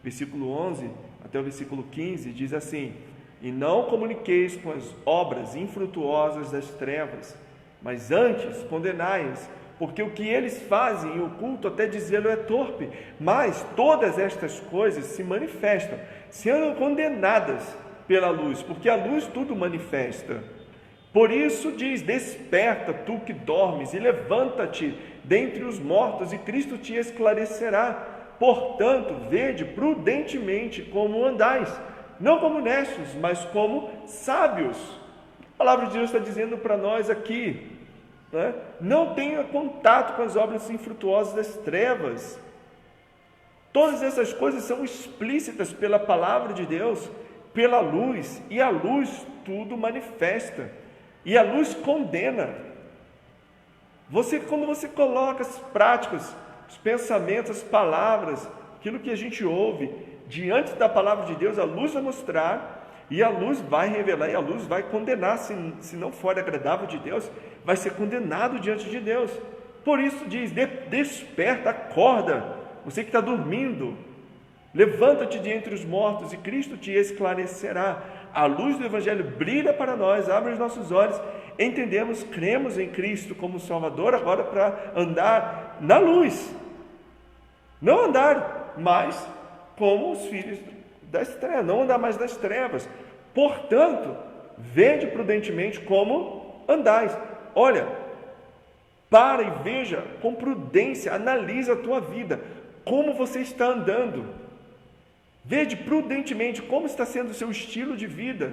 Versículo 11 até o versículo 15 diz assim: E não comuniqueis com as obras infrutuosas das trevas, mas antes condenai-as, porque o que eles fazem em oculto, até dizê-lo, é torpe, mas todas estas coisas se manifestam, sendo condenadas pela luz, porque a luz tudo manifesta. Por isso diz, desperta tu que dormes, e levanta-te dentre os mortos, e Cristo te esclarecerá. Portanto, vede prudentemente como andais, não como necios, mas como sábios. A palavra de Deus está dizendo para nós aqui, não tenha contato com as obras infrutuosas das trevas. Todas essas coisas são explícitas pela palavra de Deus, pela luz, e a luz tudo manifesta, e a luz condena. Quando você coloca as práticas, os pensamentos, as palavras, aquilo que a gente ouve diante da palavra de Deus, a luz vai mostrar, e a luz vai revelar, e a luz vai condenar. Se não for agradável de Deus, vai ser condenado diante de Deus. Por isso diz, desperta, acorda, você que está dormindo, levanta-te de entre os mortos, e Cristo te esclarecerá. A luz do Evangelho brilha para nós, abre os nossos olhos, entendemos, cremos em Cristo como Salvador, agora para andar na luz, não andar mais como os filhos das trevas, não andar mais das trevas. Portanto, vede prudentemente como andais. Olha, para e veja com prudência, analisa a tua vida, como você está andando. Vede prudentemente como está sendo o seu estilo de vida,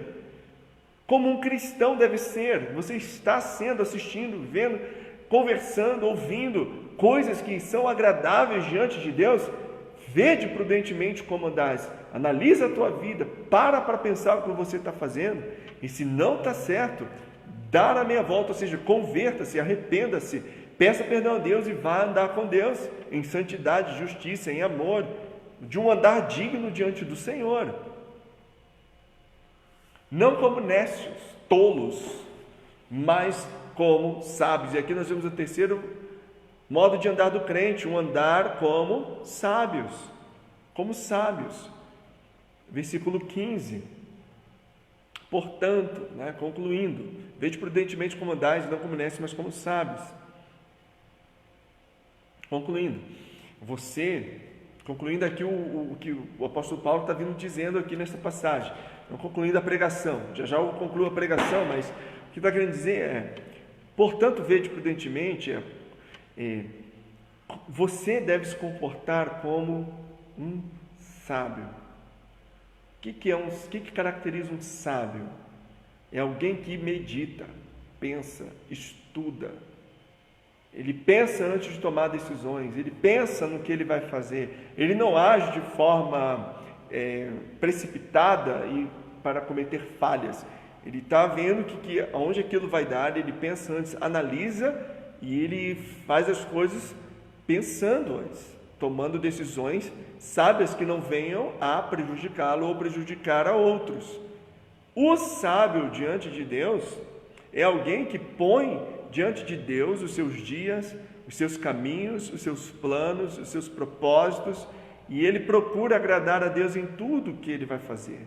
como um cristão deve ser. Você está sendo, assistindo, vendo, conversando, ouvindo coisas que são agradáveis diante de Deus? Vede prudentemente como andais, analisa a tua vida, para pensar o que você está fazendo, e se não está certo, dá a meia volta, ou seja, converta-se, arrependa-se, peça perdão a Deus e vá andar com Deus em santidade, justiça, em amor, de um andar digno diante do Senhor. Não como necios, tolos, mas como sábios. E aqui nós vemos o terceiro modo de andar do crente, um andar como sábios. Como sábios. Versículo 15. Portanto, concluindo, vede prudentemente como andais, não como necios, mas como sábios. Concluindo aqui o que o apóstolo Paulo está vindo dizendo aqui nesta passagem, não concluindo a pregação, já eu concluo a pregação, mas o que está querendo dizer é, portanto, vede prudentemente, você deve se comportar como um sábio. que caracteriza um sábio? É alguém que medita, pensa, estuda. Ele pensa antes de tomar decisões, ele pensa no que ele vai fazer. Ele não age de forma precipitada e para cometer falhas. Ele está vendo aonde aquilo vai dar, ele pensa antes, analisa e ele faz as coisas pensando antes, tomando decisões sábias que não venham a prejudicá-lo ou prejudicar a outros. O sábio diante de Deus é alguém que põe diante de Deus os seus dias, os seus caminhos, os seus planos, os seus propósitos, e ele procura agradar a Deus em tudo que ele vai fazer.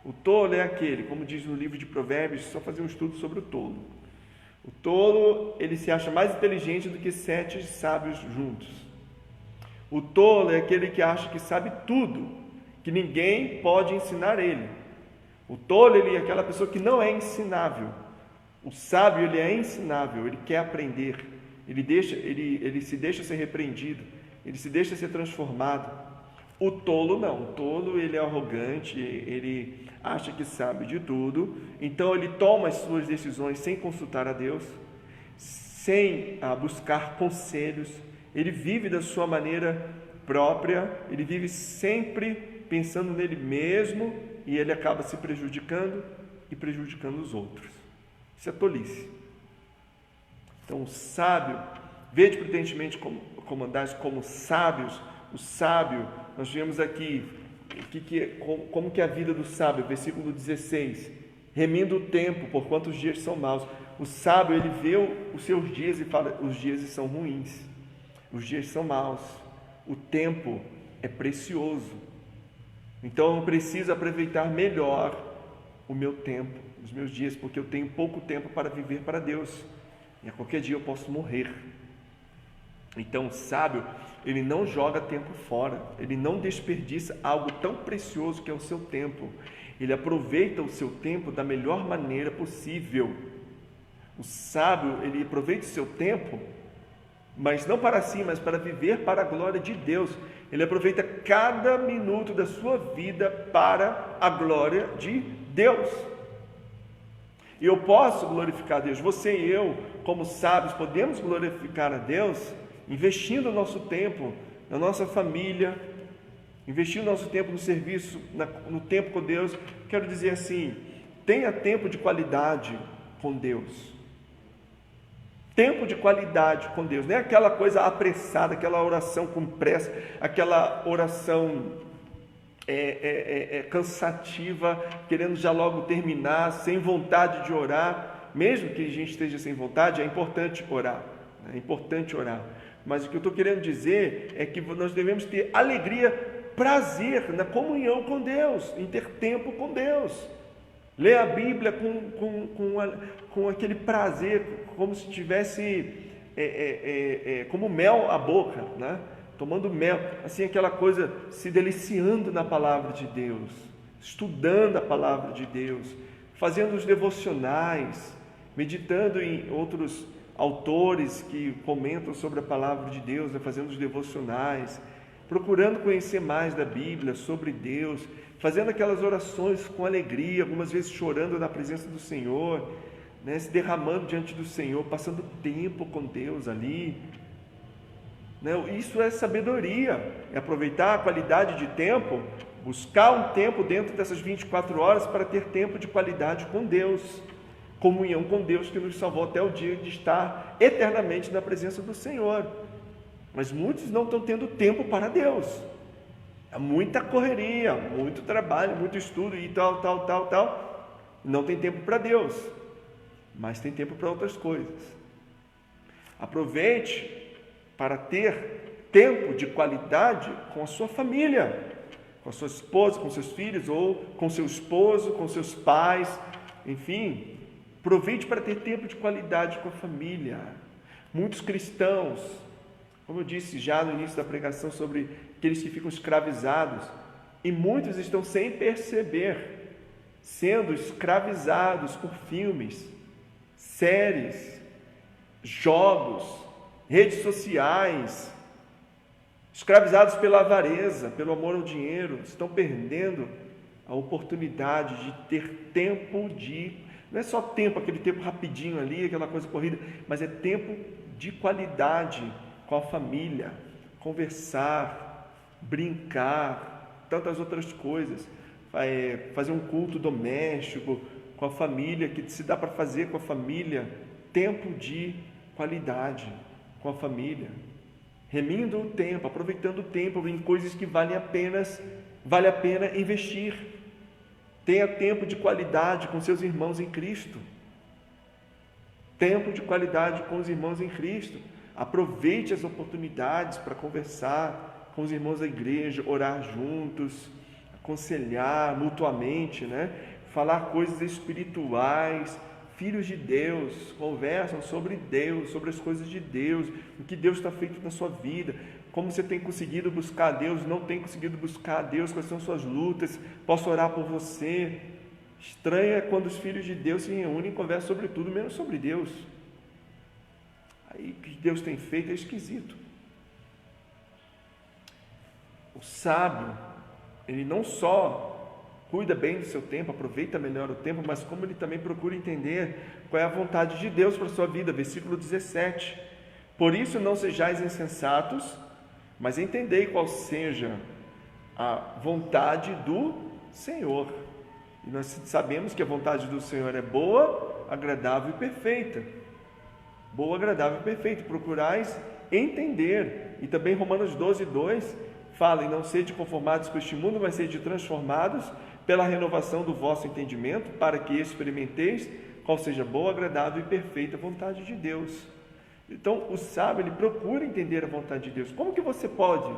O tolo é aquele, como diz no livro de Provérbios, só fazer um estudo sobre o tolo. O tolo, ele se acha mais inteligente do que 7 sábios juntos. O tolo é aquele que acha que sabe tudo, que ninguém pode ensinar ele. O tolo, ele é aquela pessoa que não é ensinável. O sábio, ele é ensinável, ele quer aprender, ele se deixa ser repreendido, ele se deixa ser transformado. O tolo não, o tolo ele é arrogante, ele acha que sabe de tudo, então ele toma as suas decisões sem consultar a Deus, sem buscar conselhos, ele vive da sua maneira própria, ele vive sempre pensando nele mesmo e ele acaba se prejudicando e prejudicando os outros. Isso é tolice. Então o sábio, vede prudentemente como andais como sábios. O sábio, nós vemos aqui como que é a vida do sábio, versículo 16, remindo o tempo, porquanto os dias são maus. O sábio, ele vê os seus dias e fala, os dias são ruins, os dias são maus, o tempo é precioso, então eu preciso aproveitar melhor o meu tempo, os meus dias, porque eu tenho pouco tempo para viver para Deus, e a qualquer dia eu posso morrer. Então o sábio, ele não joga tempo fora, ele não desperdiça algo tão precioso que é o seu tempo, ele aproveita o seu tempo da melhor maneira possível. O sábio, ele aproveita o seu tempo, mas não para si, mas para viver para a glória de Deus. Ele aproveita cada minuto da sua vida para a glória de Deus. E eu posso glorificar a Deus, você e eu, como sábios, podemos glorificar a Deus investindo o nosso tempo na nossa família, investindo o nosso tempo no serviço, no tempo com Deus. Quero dizer assim, tenha tempo de qualidade com Deus. Tempo de qualidade com Deus, não é aquela coisa apressada, aquela oração com pressa, aquela oração cansativa, querendo já logo terminar, sem vontade de orar. Mesmo que a gente esteja sem vontade, é importante orar, é importante orar. Mas o que eu estou querendo dizer é que nós devemos ter alegria, prazer na comunhão com Deus, em ter tempo com Deus. Ler a Bíblia com aquele prazer, como se tivesse como mel à boca, né? Tomando mel, assim, aquela coisa, se deliciando na palavra de Deus, estudando a palavra de Deus, fazendo os devocionais, meditando em outros autores que comentam sobre a palavra de Deus, né? Fazendo os devocionais, procurando conhecer mais da Bíblia, sobre Deus, fazendo aquelas orações com alegria, algumas vezes chorando na presença do Senhor, né? Se derramando diante do Senhor, passando tempo com Deus ali, né? Isso é sabedoria, é aproveitar a qualidade de tempo, buscar um tempo dentro dessas 24 horas para ter tempo de qualidade com Deus, comunhão com Deus que nos salvou até o dia de estar eternamente na presença do Senhor. Mas muitos não estão tendo tempo para Deus. Há muita correria, muito trabalho, muito estudo e tal. Não tem tempo para Deus, mas tem tempo para outras coisas. Aproveite para ter tempo de qualidade com a sua família, com a sua esposa, com seus filhos, ou com seu esposo, com seus pais, enfim. Aproveite para ter tempo de qualidade com a família. Muitos cristãos, como eu disse já no início da pregação, sobre aqueles que ficam escravizados, e muitos estão sem perceber, sendo escravizados por filmes, séries, jogos, redes sociais, escravizados pela avareza, pelo amor ao dinheiro, estão perdendo a oportunidade de ter tempo não é só tempo, aquele tempo rapidinho ali, aquela coisa corrida, mas é tempo de qualidade com a família, conversar, brincar, tantas outras coisas, fazer um culto doméstico com a família, que se dá para fazer com a família, tempo de qualidade com a família, remindo o tempo, aproveitando o tempo em coisas que vale a pena investir. Tenha tempo de qualidade com seus irmãos em Cristo. Tempo de qualidade com os irmãos em Cristo. Aproveite as oportunidades para conversar com os irmãos da igreja, orar juntos, aconselhar mutuamente, falar coisas espirituais. Filhos de Deus conversam sobre Deus, sobre as coisas de Deus, o que Deus está feito na sua vida, como você tem conseguido buscar a Deus, não tem conseguido buscar a Deus, quais são suas lutas, posso orar por você. Estranho é quando os filhos de Deus se reúnem e conversam sobre tudo, menos sobre Deus. Aí o que Deus tem feito é esquisito. O sábio, ele não só cuida bem do seu tempo, aproveita melhor o tempo, mas como ele também procura entender qual é a vontade de Deus para a sua vida. Versículo 17. Por isso não sejais insensatos, mas entendei qual seja a vontade do Senhor. E nós sabemos que a vontade do Senhor é boa, agradável e perfeita. Boa, agradável e perfeita. Procurais entender. E também Romanos 12:2 fala: e não sede conformados com este mundo, mas sede transformados pela renovação do vosso entendimento, para que experimenteis qual seja boa, agradável e perfeita vontade de Deus. Então, o sábio, ele procura entender a vontade de Deus. Como que você pode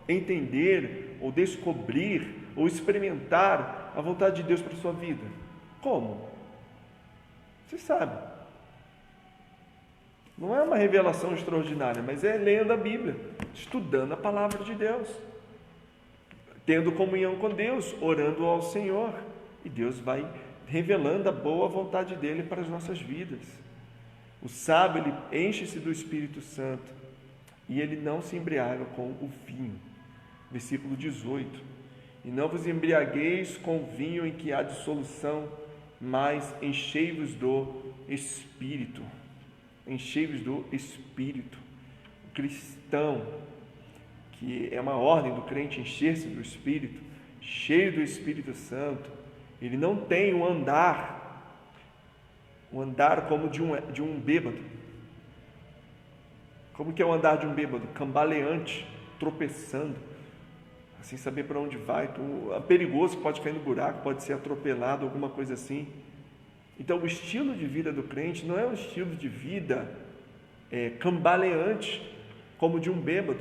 entender, ou descobrir, ou experimentar a vontade de Deus para a sua vida? Como? Você sabe. Não é uma revelação extraordinária, mas é lendo a Bíblia, estudando a palavra de Deus, tendo comunhão com Deus, orando ao Senhor, e Deus vai revelando a boa vontade dele para as nossas vidas. O sábio, ele enche-se do Espírito Santo e ele não se embriaga com o vinho. Versículo 18: e não vos embriagueis com o vinho em que há dissolução, mas enchei-vos do Espírito. Enchei-vos do Espírito. O cristão, que é uma ordem do crente encher-se do Espírito, cheio do Espírito Santo, ele não tem um andar como de um bêbado. Como que é o andar de um bêbado? Cambaleante, tropeçando, sem saber para onde vai. É perigoso, pode cair no buraco, pode ser atropelado, alguma coisa assim. Então, o estilo de vida do crente não é um estilo de vida cambaleante, como de um bêbado.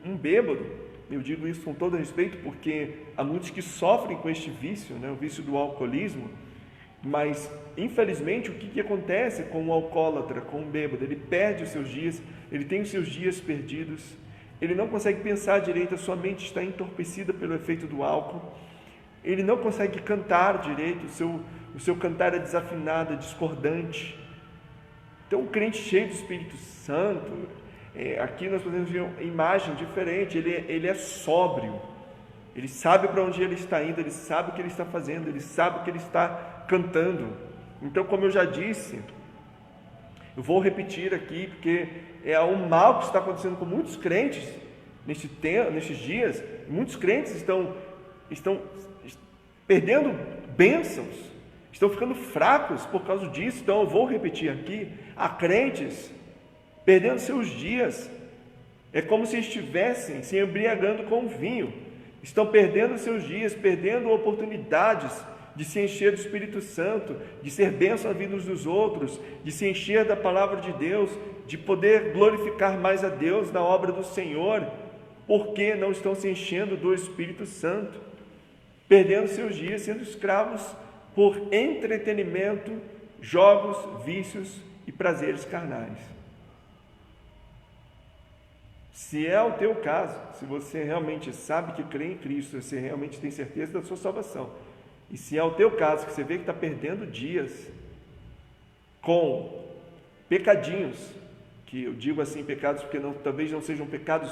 Um bêbado, eu digo isso com todo respeito, porque há muitos que sofrem com este vício, o vício do alcoolismo, mas, infelizmente, o que acontece com o alcoólatra, com o bêbado? Ele perde os seus dias, ele tem os seus dias perdidos, ele não consegue pensar direito, a sua mente está entorpecida pelo efeito do álcool, ele não consegue cantar direito, o seu cantar é desafinado, é discordante. Então, o crente cheio do Espírito Santo, aqui nós podemos ver uma imagem diferente, ele é sóbrio, ele sabe para onde ele está indo, ele sabe o que ele está fazendo, ele sabe o que ele está cantando. Então, como eu já disse, eu vou repetir aqui, porque é um mal que está acontecendo com muitos crentes nestes dias. Muitos crentes estão perdendo bênçãos, estão ficando fracos por causa disso. Então eu vou repetir aqui: há crentes perdendo seus dias, é como se estivessem se embriagando com vinho, estão perdendo seus dias, perdendo oportunidades de se encher do Espírito Santo, de ser bênção na vida uns dos outros, de se encher da palavra de Deus, de poder glorificar mais a Deus na obra do Senhor, porque não estão se enchendo do Espírito Santo, perdendo seus dias, sendo escravos por entretenimento, jogos, vícios e prazeres carnais. Se é o teu caso, se você realmente sabe que crê em Cristo, você realmente tem certeza da sua salvação, e se é o teu caso, que você vê que está perdendo dias com pecadinhos que eu digo assim pecados porque talvez não sejam pecados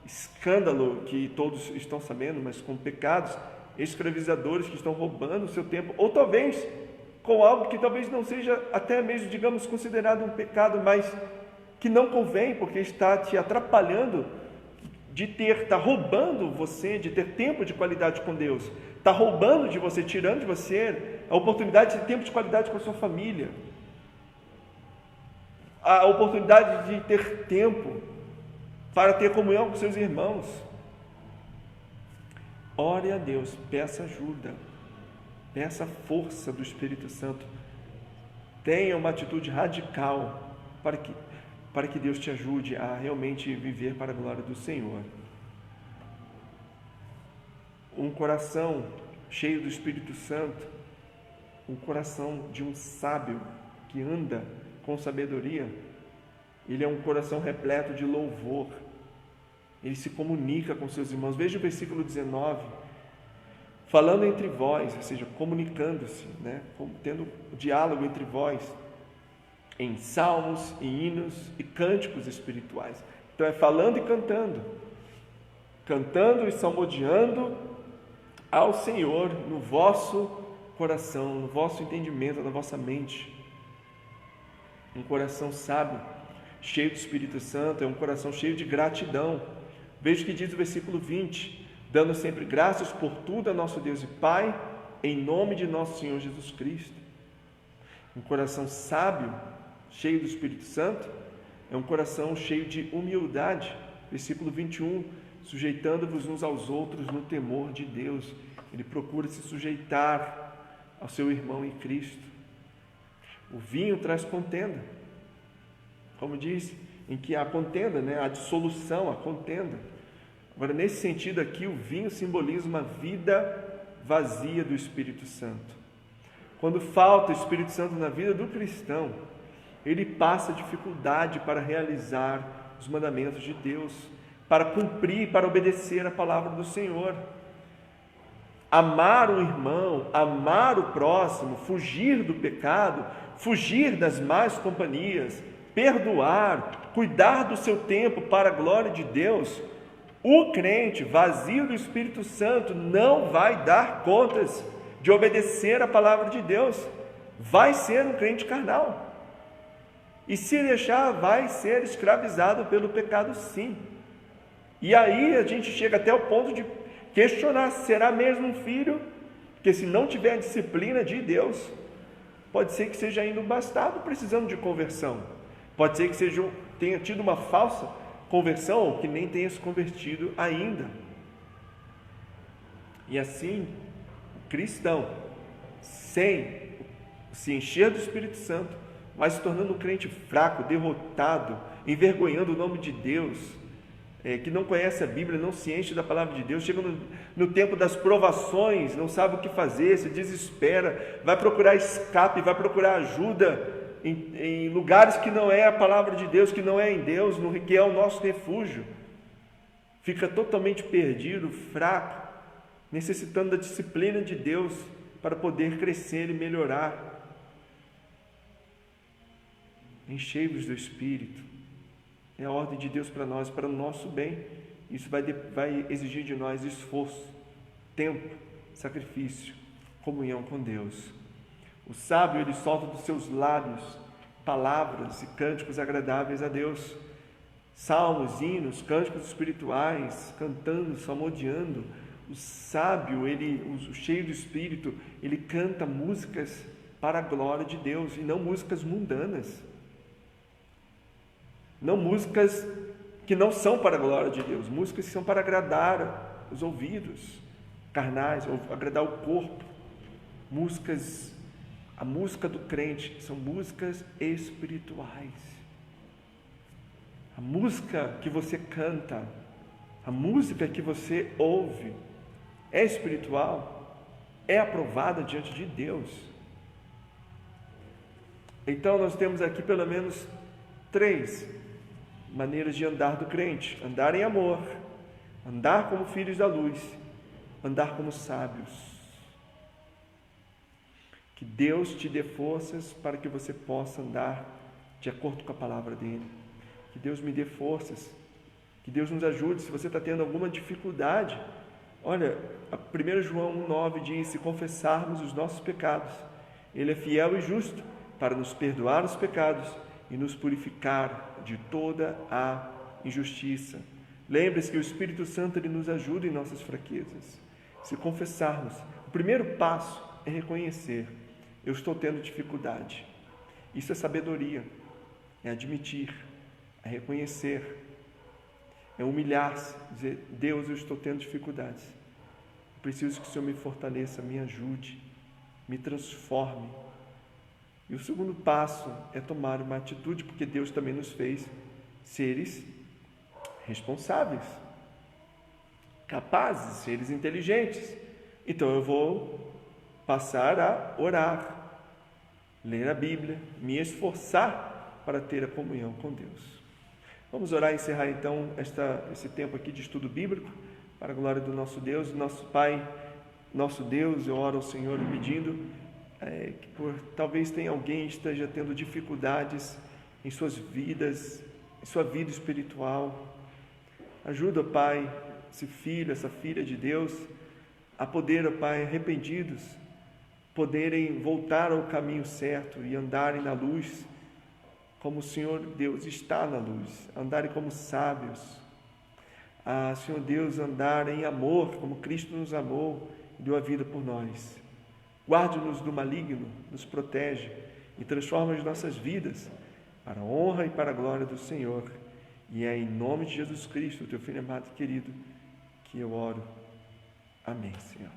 escândalo que todos estão sabendo, mas com pecados escravizadores que estão roubando o seu tempo, ou talvez com algo que talvez não seja até mesmo, digamos, considerado um pecado, mas que não convém, porque está te atrapalhando está roubando você de ter tempo de qualidade com Deus, está roubando de você, tirando de você a oportunidade de ter tempo de qualidade com a sua família, a oportunidade de ter tempo para ter comunhão com seus irmãos. Ore a Deus, peça ajuda, peça força do Espírito Santo, tenha uma atitude radical para que Deus te ajude a realmente viver para a glória do Senhor. Um coração cheio do Espírito Santo, um coração de um sábio que anda com sabedoria, ele é um coração repleto de louvor, ele se comunica com seus irmãos. Veja o versículo 19, falando entre vós, ou seja, comunicando-se, tendo diálogo entre vós, em salmos, e hinos e cânticos espirituais. Então é falando e cantando e salmodiando ao Senhor no vosso coração, no vosso entendimento, na vossa mente. Um coração sábio, cheio do Espírito Santo, é um coração cheio de gratidão. Veja o que diz o versículo 20, dando sempre graças por tudo a nosso Deus e Pai, em nome de nosso Senhor Jesus Cristo. Um coração sábio, cheio do Espírito Santo, é um coração cheio de humildade. Versículo 21, sujeitando-vos uns aos outros no temor de Deus. Ele procura se sujeitar ao seu irmão em Cristo. O vinho traz contenda, como diz, em que há contenda, a dissolução, a contenda. Agora, nesse sentido aqui, o vinho simboliza uma vida vazia do Espírito Santo. Quando falta o Espírito Santo na vida do cristão, ele passa dificuldade para realizar os mandamentos de Deus, para cumprir, para obedecer a palavra do Senhor. Amar o irmão, amar o próximo, fugir do pecado, fugir das más companhias, perdoar, cuidar do seu tempo para a glória de Deus. O crente vazio do Espírito Santo não vai dar contas de obedecer a palavra de Deus, vai ser um crente carnal. E se deixar, vai ser escravizado pelo pecado, sim. E aí a gente chega até o ponto de questionar, será mesmo um filho? Porque se não tiver a disciplina de Deus, pode ser que seja ainda um bastardo precisando de conversão. Pode ser que tenha tido uma falsa conversão, ou que nem tenha se convertido ainda. E assim, o cristão, sem se encher do Espírito Santo, vai se tornando um crente fraco, derrotado, envergonhando o nome de Deus, que não conhece a Bíblia, não se enche da palavra de Deus, chega no tempo das provações, não sabe o que fazer, se desespera, vai procurar escape, vai procurar ajuda em lugares que não é a palavra de Deus, que não é em Deus, que é o nosso refúgio. Fica totalmente perdido, fraco, necessitando da disciplina de Deus para poder crescer e melhorar. Enchei-vos do Espírito. É a ordem de Deus para nós, para o nosso bem. Isso vai exigir de nós esforço, tempo, sacrifício, comunhão com Deus. O sábio, ele solta dos seus lábios palavras e cânticos agradáveis a Deus. Salmos, hinos, cânticos espirituais, cantando, salmodiando. O sábio, o cheio do Espírito, ele canta músicas para a glória de Deus e não músicas mundanas. Não músicas que não são para a glória de Deus, músicas que são para agradar os ouvidos carnais, ou agradar o corpo. A música do crente são músicas espirituais. A música que você canta, a música que você ouve é espiritual, é aprovada diante de Deus. Então nós temos aqui pelo menos 3 maneiras de andar do crente: andar em amor, andar como filhos da luz, andar como sábios. Que Deus te dê forças para que você possa andar de acordo com a palavra dele. Que Deus me dê forças, que Deus nos ajude. Se você está tendo alguma dificuldade, olha, 1 João 1,9 diz: se confessarmos os nossos pecados, Ele é fiel e justo para nos perdoar os pecados e nos purificar de toda a injustiça. Lembre-se que o Espírito Santo ele nos ajuda em nossas fraquezas. Se confessarmos, o primeiro passo é reconhecer: eu estou tendo dificuldade. Isso é sabedoria, é admitir, é reconhecer, é humilhar-se, dizer: Deus, eu estou tendo dificuldades. Eu preciso que o Senhor me fortaleça, me ajude, me transforme. E o segundo passo é tomar uma atitude, porque Deus também nos fez seres responsáveis, capazes, seres inteligentes. Então eu vou passar a orar, ler a Bíblia, me esforçar para ter a comunhão com Deus. Vamos orar e encerrar então esse tempo aqui de estudo bíblico, para a glória do nosso Deus, nosso Pai, nosso Deus. Eu oro ao Senhor pedindo que talvez tenha alguém que esteja tendo dificuldades em suas vidas, em sua vida espiritual. Ajuda, Pai, esse filho, essa filha de Deus, a poder, Pai, arrependidos, poderem voltar ao caminho certo e andarem na luz, como o Senhor Deus está na luz, andarem como sábios. Senhor Deus, andar em amor, como Cristo nos amou e deu a vida por nós. Guarde-nos do maligno, nos protege e transforma as nossas vidas para a honra e para a glória do Senhor. E é em nome de Jesus Cristo, teu Filho amado e querido, que eu oro. Amém, Senhor.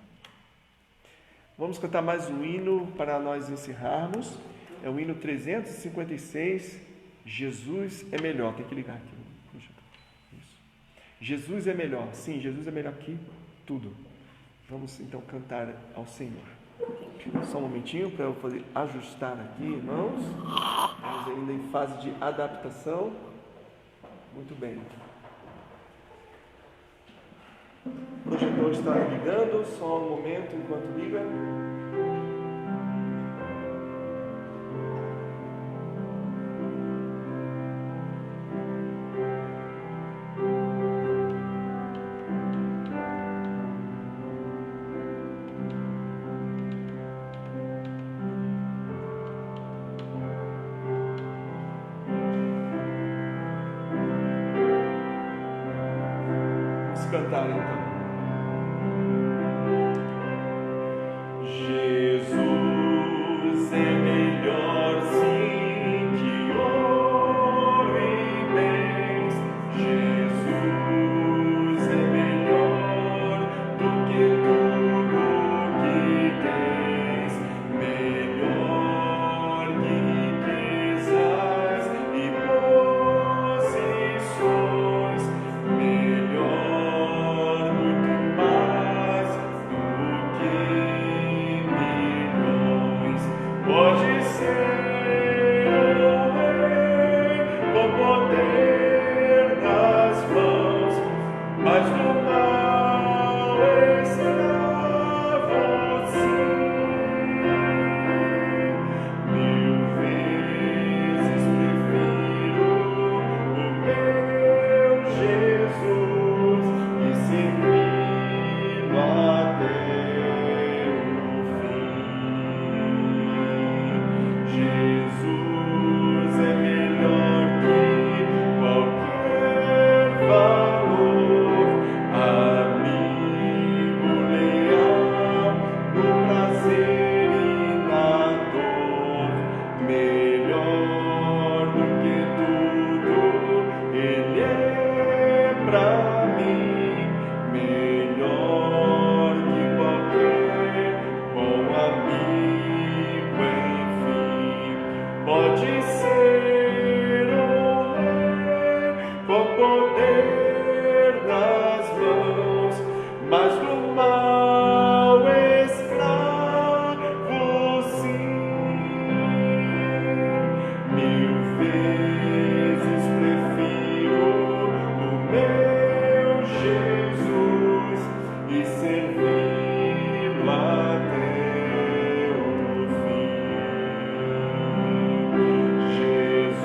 Vamos cantar mais um hino para nós encerrarmos. É o hino 356, Jesus é melhor. Tem que ligar aqui. Isso. Jesus é melhor. Sim, Jesus é melhor que tudo. Vamos então cantar ao Senhor. Só um momentinho para eu poder ajustar aqui, irmãos. Estamos ainda em fase de adaptação. Muito bem. O projetor está ligando, só um momento enquanto liga. Cantar então. Jesus é melhor sim que ouro e bens. Jesus é melhor do que tudo que tens, melhor que riquezas e posições, melhor. Pode ser o rei com poder nas mãos, mas do mal escravo sim. 1000 vezes prefiro o meu Jesus e servi-lo até. Jesus é melhor que qualquer valor, amigo leal, no prazer e na dor, melhor do que tudo, Ele é pra mim, melhor que qualquer bom amigo, enfim. Pode ser um rei com poder nas mãos, mas do mal escravo sim. 1000 vezes prefiro o meu Jesus e servi-lo até o fim. Jesus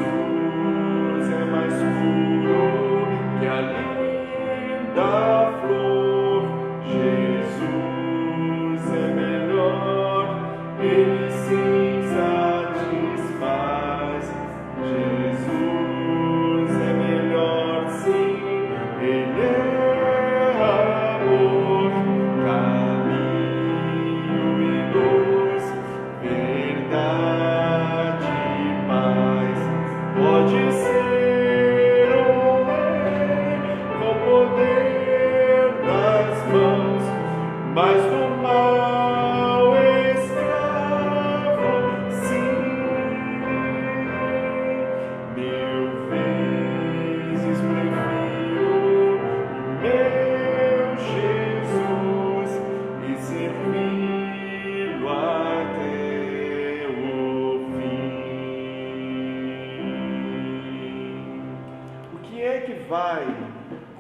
que vai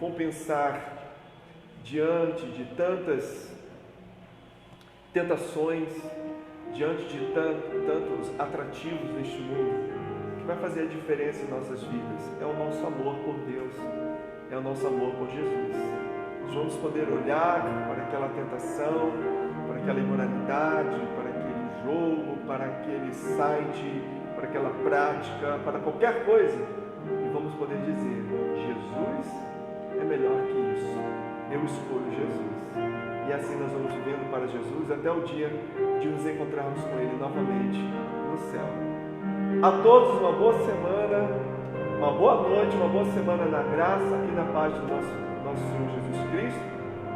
compensar diante de tantas tentações, diante de tantos atrativos neste mundo? O que vai fazer a diferença em nossas vidas é o nosso amor por Deus, é o nosso amor por Jesus. Nós vamos poder olhar para aquela tentação, para aquela imoralidade, para aquele jogo, para aquele site, para aquela prática, para qualquer coisa, e vamos poder dizer: Jesus é melhor que isso, eu escolho Jesus. E assim nós vamos vivendo para Jesus até o dia de nos encontrarmos com Ele novamente no céu. A todos uma boa semana, uma boa noite, uma boa semana na graça e na paz do nosso Senhor Jesus Cristo.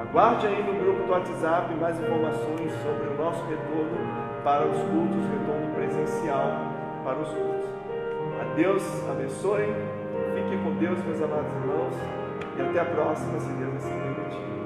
Aguarde aí no grupo do WhatsApp mais informações sobre o nosso retorno para os cultos, retorno presencial para os cultos. A Deus abençoe, fiquem com Deus, meus amados irmãos, e até a próxima, se Deus assim permitir.